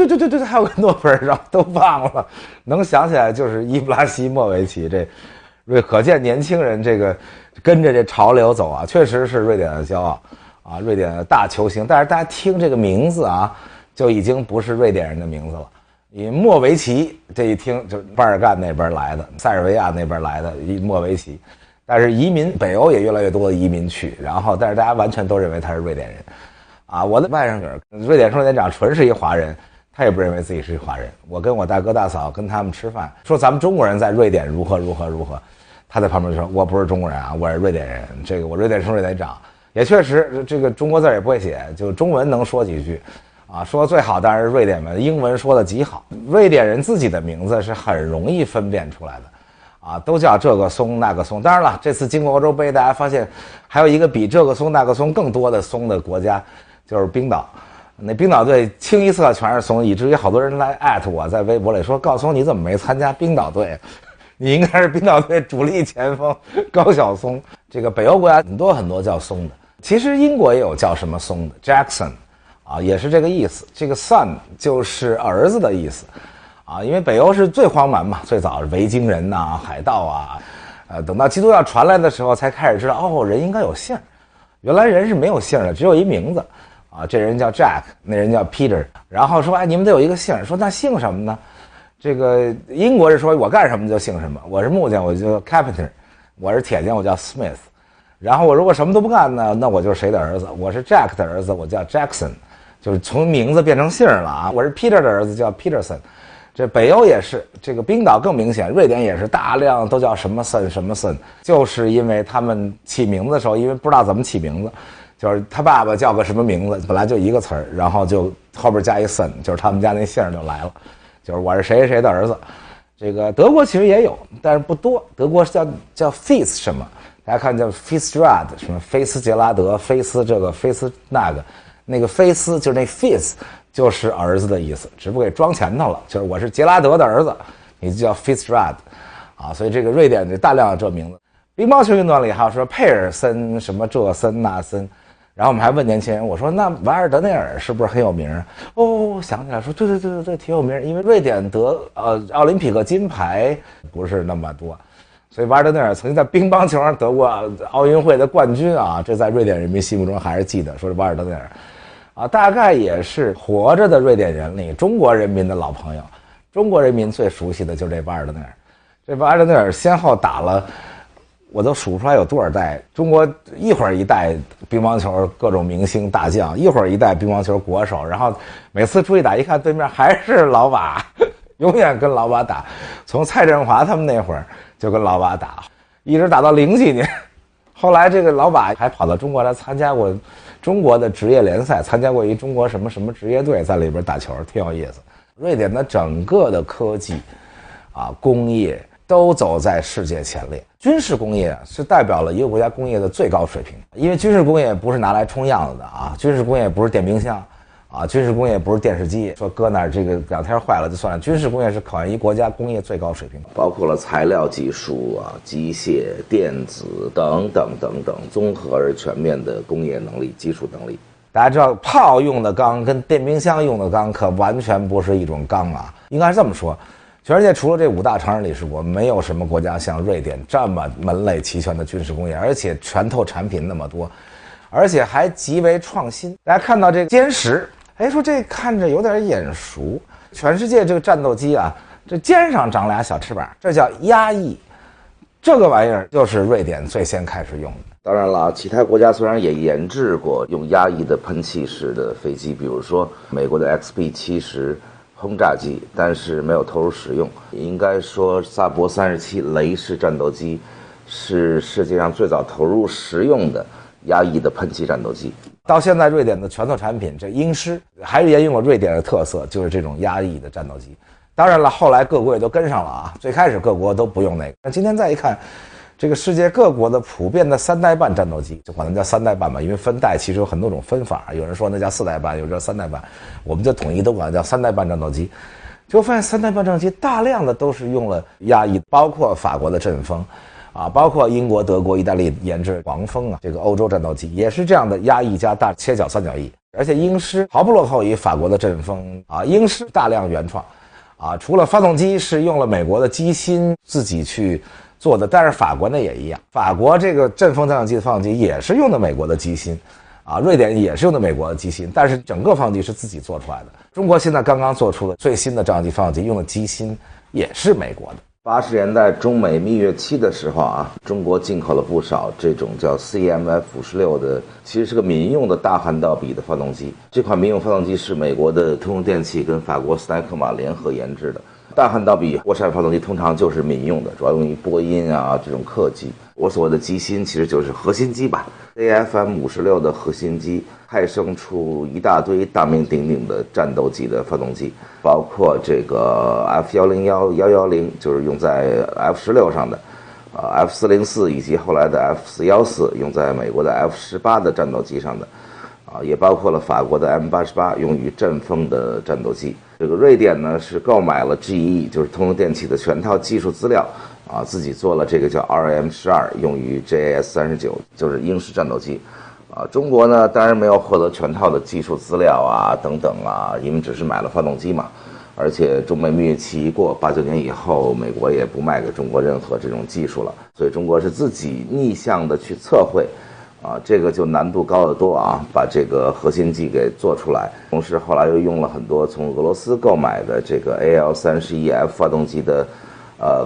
還有個諾貝爾，然後都忘了，能想起來就是伊布拉希莫維奇。這可見年輕人這個跟着這潮流走啊，確實是瑞典的驕傲啊，瑞典的大球星。但是大家聽這個名字啊，就已經不是瑞典人的名字了，因為莫維奇這一聽就巴爾幹那邊來的，塞爾維亞那邊來的莫維奇，但是移民北歐也越來越多的移民去，然後但是大家完全都認為他是瑞典人，啊，我的外甥女瑞典省长纯是一華人，他也不認為自己是一華人。我跟我大哥大嫂跟他們吃飯，說咱們中國人在瑞典如何，他在旁邊就說我不是中國人啊，我是瑞典人，這個我瑞典省长，也確實這個中國字也不會寫，就中文能說幾句。說的最好當然是瑞典文，英文說的極好。瑞典人自己的名字是很容易分辨出来的，都叫這個松那個松。當然了，這次經過歐洲杯，大家發現還有一個比這個松那個松更多的松的國家，就是冰島。那冰島隊清一色全是松，以至於好多人來@我在微博裡說：“高松你怎麼沒參加冰島隊？你應該是冰島隊主力前鋒高曉松。”這個北歐國家很多叫松的，其實英國也有叫什麼松的 ，Jackson。也是這個意思。這個 son 就是兒子的意思，因為北歐是最荒蠻嘛，最早是維京人呐、海盜啊，等到基督教傳來的時候，才開始知道人應該有姓，原來人是沒有姓的，只有一名字這人叫 Jack， 那人叫 Peter， 然後說你們得有一個姓，說那姓什麼呢？這個英國是說我幹什麼就姓什麼，我是木匠我就 Carpenter， 我是鐵匠我叫 Smith， 然後我如果什麼都不幹呢，那我就是誰的兒子？我是 Jack 的兒子，我叫 Jackson。就是從名字變成姓了啊！我是 Peter 的兒子，叫 Peterson。這北歐也是，這個冰島更明顯，瑞典也是大量都叫什麼森什麼森，就是因為他們起名字的時候，因為不知道怎麼起名字，就是他爸爸叫個什麼名字，本來就一個詞兒，然後就後邊加一森，就是他們家那姓就來了，就是我是誰誰的兒子。這個德國其實也有，但是不多。德國叫 Fis 什麼，大家看叫 Fitzgerald 什麼菲斯杰拉德，菲斯这個菲斯那個。那個菲斯就是那 Fis 就是兒子的意思，只不過給裝前頭了，就是我是杰拉德的兒子，你就叫 Fitzgerald 所以這個瑞典就大量的這名字。乒乓球運動裡還有說佩爾森什麼這森那森，然後我們還問年輕人，我說那瓦爾德內爾是不是很有名？想起來說對挺有名，因為瑞典得奧林匹克金牌不是那麼多，所以瓦尔德內爾曾經在乒乓球上得過奧運會的冠軍啊，這在瑞典人民心目中還是记得，說是瓦爾德內爾。大概也是活着的瑞典人裡中國人民的老朋友，中國人民最熟悉的就是這瓦爾德内尔。这瓦尔德内爾先后打了，我都數不出來有多少代。中國一會兒一代乒乓球各種明星大將，一會兒一代乒乓球國手，然後每次出去打一看对面還是老瓦，永遠跟老瓦打。從蔡振華他們那會兒就跟老瓦打，一直打到00幾年。後來這個老瓦還跑到中國來參加過中國的職業聯賽，參加過一中國什麼職業隊，在裡邊打球，挺有意思。瑞典的整個的科技工業都走在世界前列。軍事工業是代表了一個國家工業的最高水平，因為軍事工業不是拿來充樣子的軍事工業不是電冰箱軍事工業不是電視機，說擱那兒這個2天壞了就算了。軍事工業是考驗一國家工業最高水平，包括了材料技術機械、電子等等綜合而全面的工業能力、技術能力。大家知道，炮用的鋼跟電冰箱用的鋼可完全不是一種鋼應該是這麼說。全世界除了這5大常任理事國，沒有什麼國家像瑞典這麼門類齊全的軍事工業，而且拳頭產品那麼多，而且還極為創新。大家看到這個殲10，說這看着有點眼熟。全世界這個戰鬥機這肩上長倆小翅膀，這叫鴨翼，這個玩意兒就是瑞典最先開始用的。當然了，其他國家虽然也研制過用压抑的噴氣式的飞机，比如说美国的 XB-70轰炸机，但是没有投入使用。应該說薩博37雷式戰鬥機是世界上最早投入使用的壓抑的噴氣戰鬥機。到現在瑞典的拳头產品這鷹獅還是沿用了瑞典的特色，就是這種壓抑的戰鬥機。當然了，後來各國也都跟上了啊。最開始各國都不用那個，但今天再一看，這個世界各國的普遍的3代半戰鬥機，就管它叫3代半吧，因為分代其實有很多種分法，有人說那叫4代半，有人叫3代半，我们就統一都管它叫3代半戰鬥機。就發現3代半戰鬥機大量的都是用了壓抑，包括法國的陣風啊，包括英國、德國、意大利研制黃蜂啊，這個歐洲戰鬥機也是這樣的壓抑加大切角三角翼，而且鷹獅毫不落後於法國的陣風啊，鷹獅大量原創。啊，除了發動機是用了美國的機芯自己去做的，但是法國那也一樣，法國這個陣風戰鬥機的發動機也是用的美國的機芯，啊，瑞典也是用的美國的機芯，但是整個发动機是自己做出來的。中國現在剛剛做出的最新的戰鬥機发動機用的機芯也是美國的。80年代中美蜜月期的時候啊，中國進口了不少這種叫 CMF-56的，其實是個民用的大漢道比的發動機。這款民用發動機是美國的通用電氣跟法國斯泰克馬聯合研制的。大漢道比涡扇發動機通常就是民用的，主要用於波音啊這種客機。我所謂的机芯其實就是核心机吧。AFM-56的核心機派生出一大堆大名鼎鼎的戰鬥機的發動機，包括這個 F101、110就是用在 F16上的，F404以及後來的 F414用在美国的 F18的戰鬥機上的，也包括了法國的 M88用於陣風的戰鬥機。這個瑞典呢是購買了 GE 就是通用電氣的全套技術資料自己做了這個叫 RM12用於 JAS39 就是鷹獅戰鬥機。中國呢當然沒有獲得全套的技術資料等等因為只是買了發動機嘛，而且中美蜜月期一過89年以後，美國也不賣給中國任何這種技術了，所以中國是自己逆向的去測繪。這個就難度高得多把這個核心機給做出來。同時後來又用了很多從俄羅斯購買的這個 AL31F 發動機的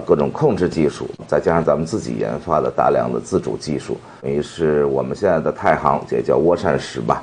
各種控制技術，再加上咱們自己研發的大量的自主技術，等於是我們現在的太行也叫涡扇10吧，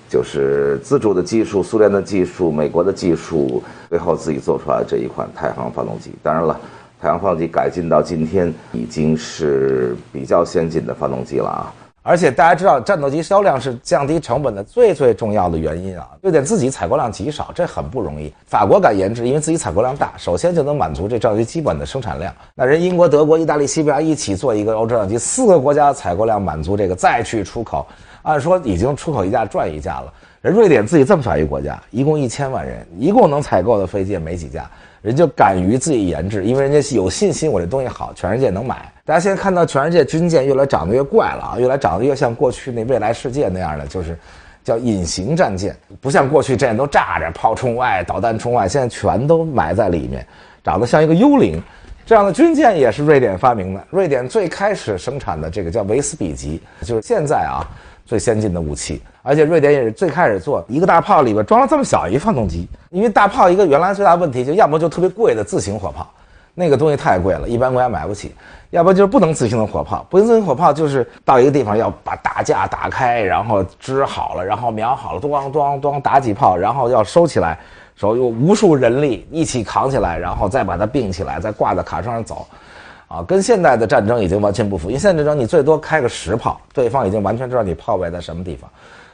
就是自主的技術、蘇聯的技術、美國的技術，最後自己做出來這一款太行發動機。當然了，太行發動機改進到今天已經是比較先進的發動機了而且大家知道，戰鬥機銷量是降低成本的最重要的原因瑞典自己採購量極少，這很不容易。法國敢研制，因為自己採購量大，首先就能滿足這戰鬥機基本的生產量。那人英國、德國、意大利、西班牙一起做一個歐洲戰鬥機，4個國家的採購量滿足這個，再去出口，按說已經出口一架賺一架了。人瑞典自己這麼小一個國家，一共1000萬人，一共能採購的飛機也沒幾架。人就敢於自己研制，因為人家有信心我這東西好，全世界能買。大家現在看到全世界軍艦越来長得越怪了越来長得越像過去那未來世界那樣的，就是叫隱形戰艦，不像過去戰艦都炸着炮衝外導彈衝外，現在全都埋在裡面，長得像一個幽靈。這樣的軍艦也是瑞典發明的，瑞典最開始生產的這個叫維斯比級，就是現在最先進的武器。而且瑞典也是最開始做一個大炮裡邊裝了這麼小一發動機，因為大炮一個原来最大問題就要麼就特別貴的自行火炮，那個東西太貴了，一般国家買不起；要不就是不能自行的火炮，不能自行火炮就是到一個地方要把大架打開，然後支好了，然後瞄好了，咣咣咣打幾炮，然后要收起来，手有无数人力一起扛起来，然後再把它并起来，再挂在卡车上走。跟现代的战爭已經完全不符，因為現在戰爭你最多開個10炮，對方已經完全知道你炮位在什麼地方，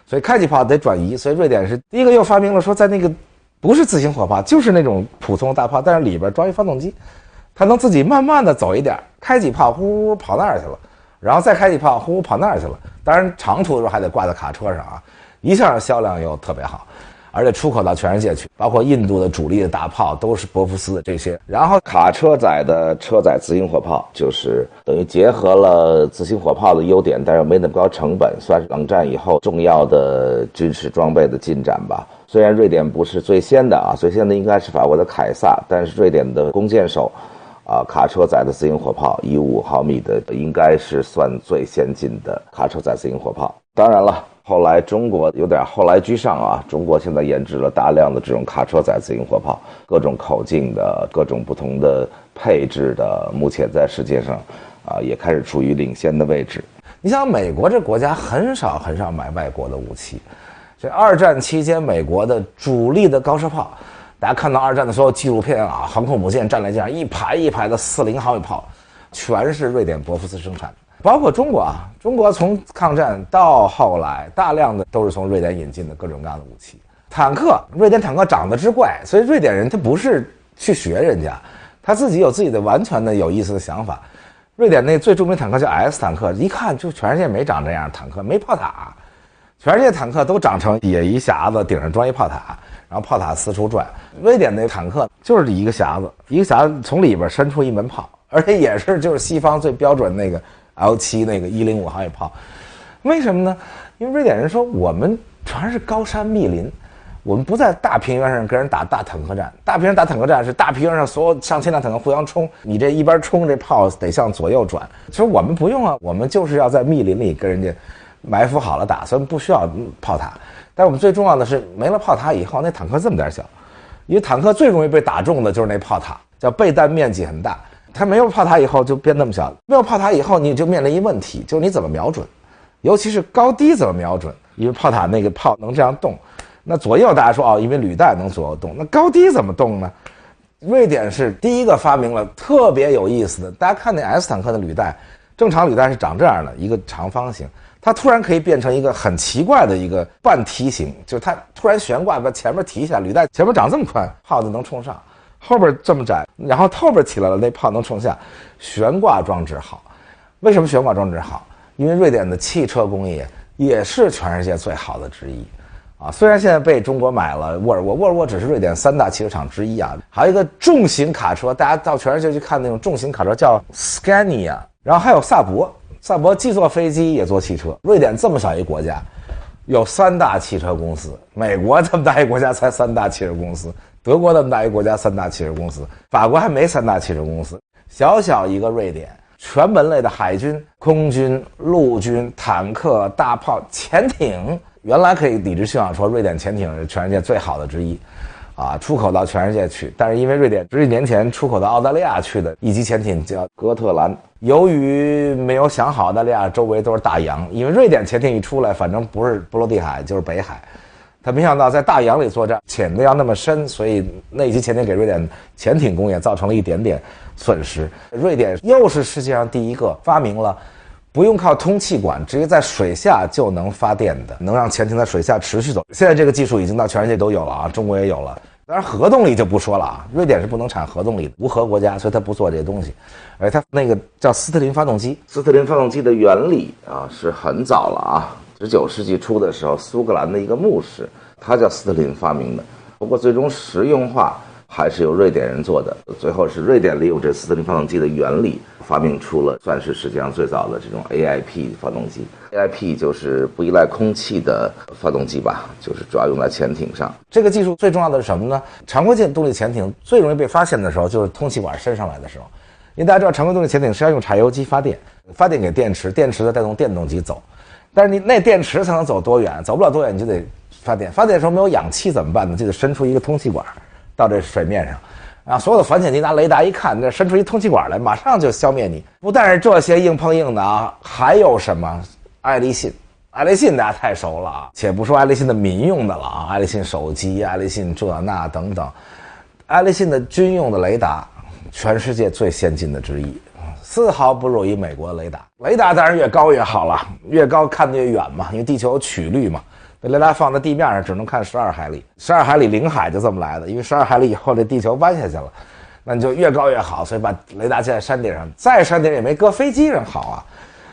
所以開幾炮得轉移。所以瑞典是第一個又發明了說，在那個不是自行火炮，就是那種普通大炮，但是裡邊裝一發動機，它能自己慢慢的走一點，開幾炮呼跑那兒去了，然後再開幾炮呼跑那兒去了。當然長途的時候還得掛在卡車上一下銷量又特別好。而且出口到全世界去，包括印度的主力的大炮都是博福斯的這些。然後卡車載的車載自行火炮，就是等於結合了自行火炮的優點，但是沒那麼高成本，算是冷戰以後重要的軍事裝備的進展吧。雖然瑞典不是最先的最先的應該是法國的凱撒，但是瑞典的弓箭手卡車載的自行火炮155毫米的應該是算最先進的卡車載自行火炮。當然了，後來中國有點後來居上中國現在研制了大量的這種卡車載自行火炮，各種口徑的，各種不同的配置的，目前在世界上也開始處於領先的位置。你想，美國這國家很少買外國的武器。這二戰期間，美國的主力的高射炮，大家看到二戰的所有紀錄片啊，航空母舰、战列舰一排一排的40毫米炮，全是瑞典博夫斯生产的。包括中国啊，中国從抗戰到後來，大量的都是从瑞典引进的各种各样的武器。坦克，瑞典坦克长得之怪，所以瑞典人他不是去学人家，他自己有自己的完全的有意思的想法。瑞典那最著名的坦克叫 S 坦克，一看就全世界没长这样的坦克，没炮塔，全世界坦克都长成底下一匣子，頂上裝一炮塔，然后炮塔四處轉。瑞典那坦克就是一個匣子，一個匣子從裡邊伸出一門炮，而且也是就是西方最標準那個 L7那個105毫米炮。為什麼呢？因為瑞典人說我們全是高山密林，我们不在大平原上跟人打大坦克戰，大平原打坦克戰是大平原上所有上千輛坦克互相衝，你這一邊衝這炮得向左右轉。其實我們不用啊，我們就是要在密林裡跟人家埋伏好了打，所以不需要炮塔。但是我們最重要的是，沒了炮塔以後，那坦克這麼點小，因為坦克最容易被打中的就是那炮塔，叫備彈面積很大。它沒有炮塔以後就變那麼小，沒有炮塔以後你就面臨一問題，就是你怎麼瞄準，尤其是高低怎麼瞄準，因為炮塔那個炮能這樣動。那左右大家說因為履帶能左右動，那高低怎麼動呢？瑞典是第一個發明了特別有意思的，大家看那 S 坦克的履帶，正常履帶是長這樣的一個長方形，它突然可以變成一個很奇怪的一個半梯形，就是它突然懸掛把前面提下，履帶前面長這麼寬，炮就能衝上，後邊這麼窄，然後後邊起來了，那炮能衝下，懸掛裝置好。為什麼懸掛裝置好？因為瑞典的汽車工業也是全世界最好的之一啊。虽然現在被中國買了沃爾沃，沃爾沃只是瑞典3大汽車廠之一啊。還有一個重型卡車，大家到全世界去看那種重型卡車叫 Scania， 然後還有薩博，薩博既做飛機也做汽車。瑞典這麼小一國家，有3大汽車公司，美國這麼大一國家才3大汽車公司，德國這麼大一國家3大汽車公司，法國還沒3大汽車公司。小小一個瑞典，全門類的海軍、空軍、陸軍、坦克、大炮、潛艇，原來可以理直氣壯說瑞典潛艇是全世界最好的之一啊，出口到全世界去。但是因為瑞典10幾年前出口到澳大利亞去的一級潛艇叫哥特蘭，由於沒有想好澳大利亞周圍都是大洋，因為瑞典潛艇一出來反正不是波羅的海就是北海，他沒想到在大洋裡作戰潛的要那麼深，所以那一級潛艇給瑞典潛艇工業造成了一點點損失。瑞典又是世界上第一個發明了不用靠通氣管，直接在水下就能發電的，能讓潛艇在水下持續走。現在這個技術已經到全世界都有了啊，中國也有了。當然核動力就不說了啊，瑞典是不能產核動力的，無核國家，所以它不做這些東西。而它那個叫斯特林發動機，斯特林發動機的原理是很早了啊，19世紀初的時候，蘇格蘭的一個牧師，他叫斯特林發明的。不過最終實用化還是由瑞典人做的，最後是瑞典利用這斯特林發動機的原理，發明出了算是世界上最早的這種 AIP 發動機。AIP 就是不依賴空氣的發動機吧，就是主要用在潛艇上。這個技術最重要的是什麼呢？常規動力潛艇最容易被發現的時候，就是通氣管伸上來的時候。因為大家知道，常規動力潛艇是要用柴油機發電，發電給電池，電池再帶動電動機走。但是你那電池才能走多遠？走不了多遠，你就得發電。發電的時候沒有氧氣怎麼辦呢？就得伸出一個通氣管到這水面上，然後所有的反潛機拿雷達一看，這伸出一通氣管來，馬上就消滅你。不但是這些硬碰硬的啊，還有什麼？愛立信，愛立信大家太熟了啊，且不說愛立信的民用的了啊，愛立信手機、愛立信這那等等，愛立信的軍用的雷達，全世界最先進的之一，絲毫不弱於美國的雷達。雷達當然越高越好了，越高看得越遠嘛，因為地球有曲率嘛。雷達放在地面上只能看12海里，12海里領海就這麼來的，因為12海里以後這地球彎下去了，那你就越高越好，所以把雷達建在山頂上，在山頂也沒擱飛機上好啊。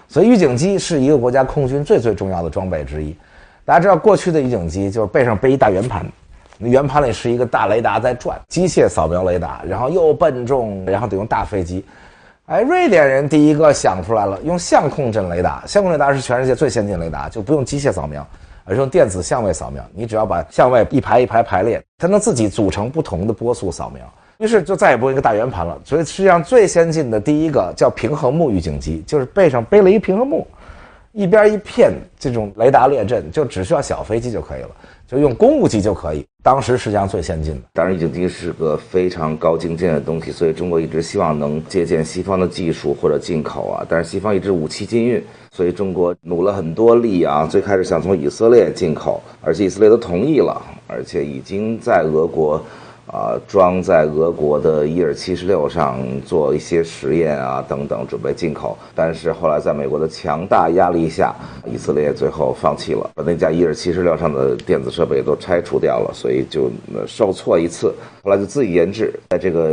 所以預警機是一個國家空軍最重要的裝備之一。大家知道過去的預警機就是背上背一大圓盤，那圓盤裡是一個大雷達在轉，機械掃描雷達，然後又笨重，然後得用大飛機。瑞典人第一個想出來了，用相控陣雷達。相控雷達是全世界最先进雷達，就不用機械掃描，而是用電子相位掃描，你只要把相位一排一排排列，它能自己組成不同的波速掃描。於是就再也不用一個大圓盤了。所以實際上最先進的第一個叫平衡木預警機，就是背上背了一平衡木，一邊一片這種雷達列陣，就只需要小飛機就可以了。就用公務機就可以。当时实际上最先进的。当然，预警机是个非常高精尖的東西，所以中国一直希望能借鉴西方的技術或者進口啊。但是西方一直武器禁運，所以中國努了很多力啊。最開始想從以色列進口，而且以色列都同意了，而且已經在俄國裝在俄國的伊爾76上做一些實驗啊等等，準備進口。但是後來在美國的強大壓力下，以色列最後放棄了，把那架伊爾76上的電子設備都拆除掉了，所以就受挫一次。後來就自己研製，在這個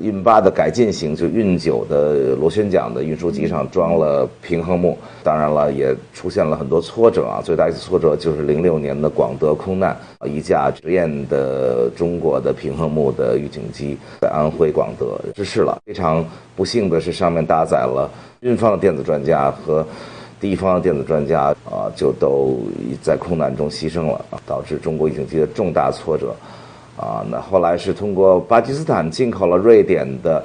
運8的改進型，就運9的螺旋槳的運輸機上裝了平衡木。當然了，也出現了很多挫折啊。最大一次挫折就是06年的廣德空難，一架實驗的中國的平衡木的預警機在安徽廣德失事了。非常不幸的是，上面搭載了運方的電子專家和敵方的電子專家就都在空難中犧牲了，導致中國預警機的重大挫折。那後來是通過巴基斯坦進口了瑞典的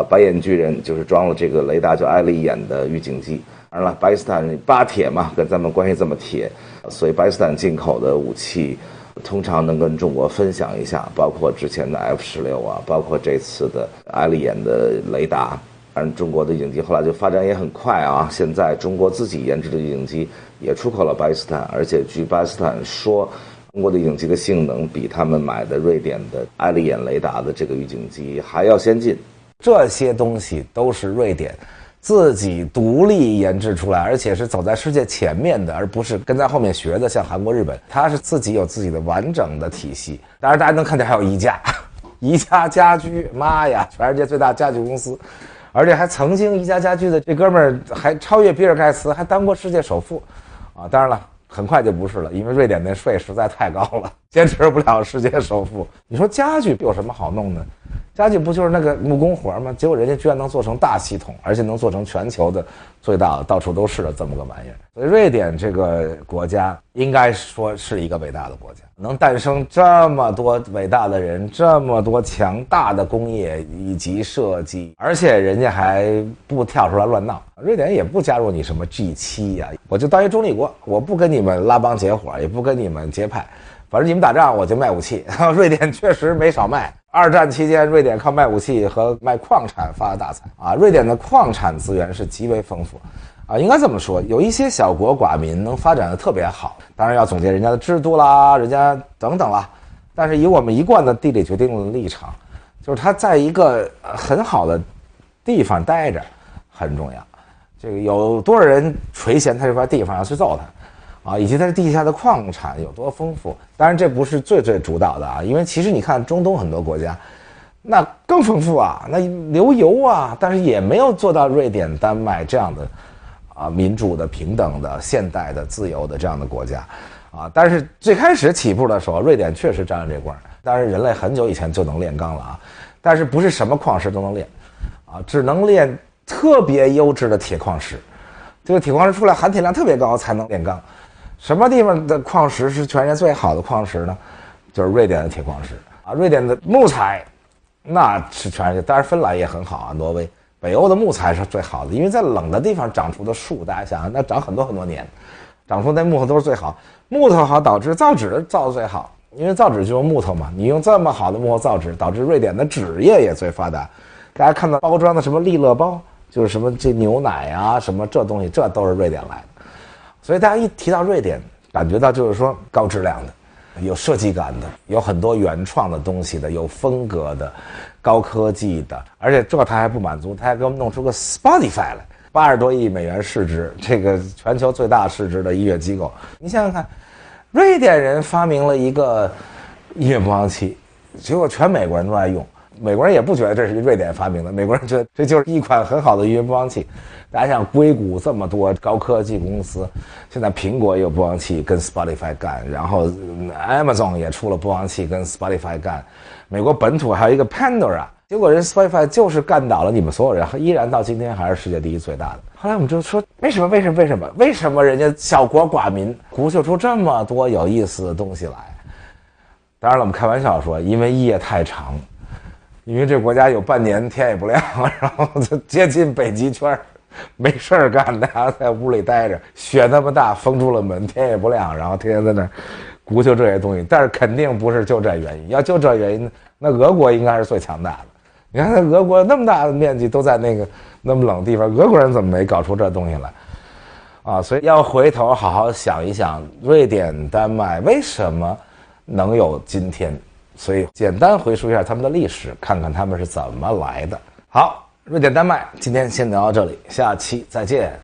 白眼巨人，就是裝了這個雷達叫愛麗眼的預警機。當然了，巴基斯坦巴鐵嘛，跟咱們關係這麼鐵，所以巴基斯坦進口的武器通常能跟中國分享一下，包括之前的 F-16啊，包括這次的愛麗眼的雷達。當然，中國的預警機後來就發展也很快啊，現在中國自己研製的預警機也出口了巴基斯坦，而且據巴基斯坦說，中國的預警機的性能比他們買的瑞典的愛麗眼雷達的這個預警機還要先進。這些東西都是瑞典自己獨立研製出來，而且是走在世界前面的，而不是跟在後面學的，像韓國、日本，它是自己有自己的完整的體系。當然，大家能看見還有宜家，宜家家居，媽呀，全世界最大家具公司，而且還曾經宜家家居的這哥們兒還超越比爾蓋茨，還當過世界首富，啊，當然了，很快就不是了，因為瑞典那稅實在太高了，堅持不了世界首富。你說家具有什麼好弄的？家具不就是那個木工活嗎？結果人家居然能做成大系統，而且能做成全球的最大的，到處都是的這麼個玩意兒。所以瑞典這個國家應該說是一個偉大的國家，能誕生這麼多偉大的人，這麼多強大的工業以及設計，而且人家還不跳出來亂鬧。瑞典也不加入你什麼 G7呀，我就當一中立國，我不跟你們拉幫結夥，也不跟你們結派，反正你們打仗我就賣武器。瑞典確實沒少賣。二戰期間，瑞典靠賣武器和賣礦產發了大財啊！瑞典的礦產資源是極為豐富啊，應該這麼說，有一些小國寡民能發展的特別好，當然要總結人家的制度啦，人家等等啦。但是以我們一貫的地理決定論的立場，就是他在一個很好的地方待着很重要。這個有多少人垂涎他這塊地方要去揍他？啊，以及它地下的礦產有多豐富，當然這不是最主導的啊，因為其實你看中東很多國家，那更豐富啊，那流油啊，但是也沒有做到瑞典、丹麥這樣的啊民主的、平等的、現代的、自由的這樣的國家啊。但是最開始起步的時候，瑞典確實沾了這光，當然人類很久以前就能煉鋼了啊，但是不是什麼礦石都能煉啊，只能煉特別優質的鐵礦石，這個鐵礦石出來含鐵量特別高才能煉鋼。什麼地方的礦石是全世界最好的礦石呢？就是瑞典的鐵礦石啊。瑞典的木材那是全世界，當然芬蘭也很好啊，挪威、北歐的木材是最好的，因為在冷的地方長出的樹，大家想想，那長很多很多年，長出那木頭都是最好。木頭好導致造紙造得最好，因為造紙就用木頭嘛，你用這麼好的木頭造紙，導致瑞典的紙業也最發達。大家看到包裝的什麼利樂包，就是什麼這牛奶啊，什麼這東西，這都是瑞典來的。所以大家一提到瑞典，感覺到就是說高質量的，有設計感的，有很多原創的東西的，有風格的，高科技的，而且這他還不滿足，他還給我們弄出個 Spotify 來，80多億美元市值，這個全球最大市值的音樂機構。你想想看，瑞典人發明了一個音樂播放器，結果全美國人都在用。美國人也不覺得這是瑞典發明的，美國人覺得這就是一款很好的音樂播放器。大家想，硅谷這麼多高科技公司，現在蘋果也有播放器跟 Spotify 幹，然後 Amazon 也出了播放器跟 Spotify 幹，美國本土還有一個 Pandora， 結果人 Spotify 就是幹倒了你們所有人，依然到今天還是世界第一最大的。後來我們就說，為什麼人家小國寡民鼓秀出這麼多有意思的東西來？當然了，我們開玩笑說，因為夜太長。因為這國家有半年天也不亮，然後就接近北極圈，沒事兒幹，大家在屋裡待着，雪那麼大，封住了門，天也不亮，然後天天在那兒鼓秋這些東西，但是肯定不是就這原因。要就這原因，那俄國应該是最強大的。你看，那俄國那麼大的面積都在那個那么冷地方，俄國人怎么没搞出这東西來？啊，所以要回頭好好想一想，瑞典、丹麥為什麼能有今天？所以簡單回述一下他們的歷史，看看他們是怎麼來的。好，瑞典、丹麥今天先聊到這裡，下期再見。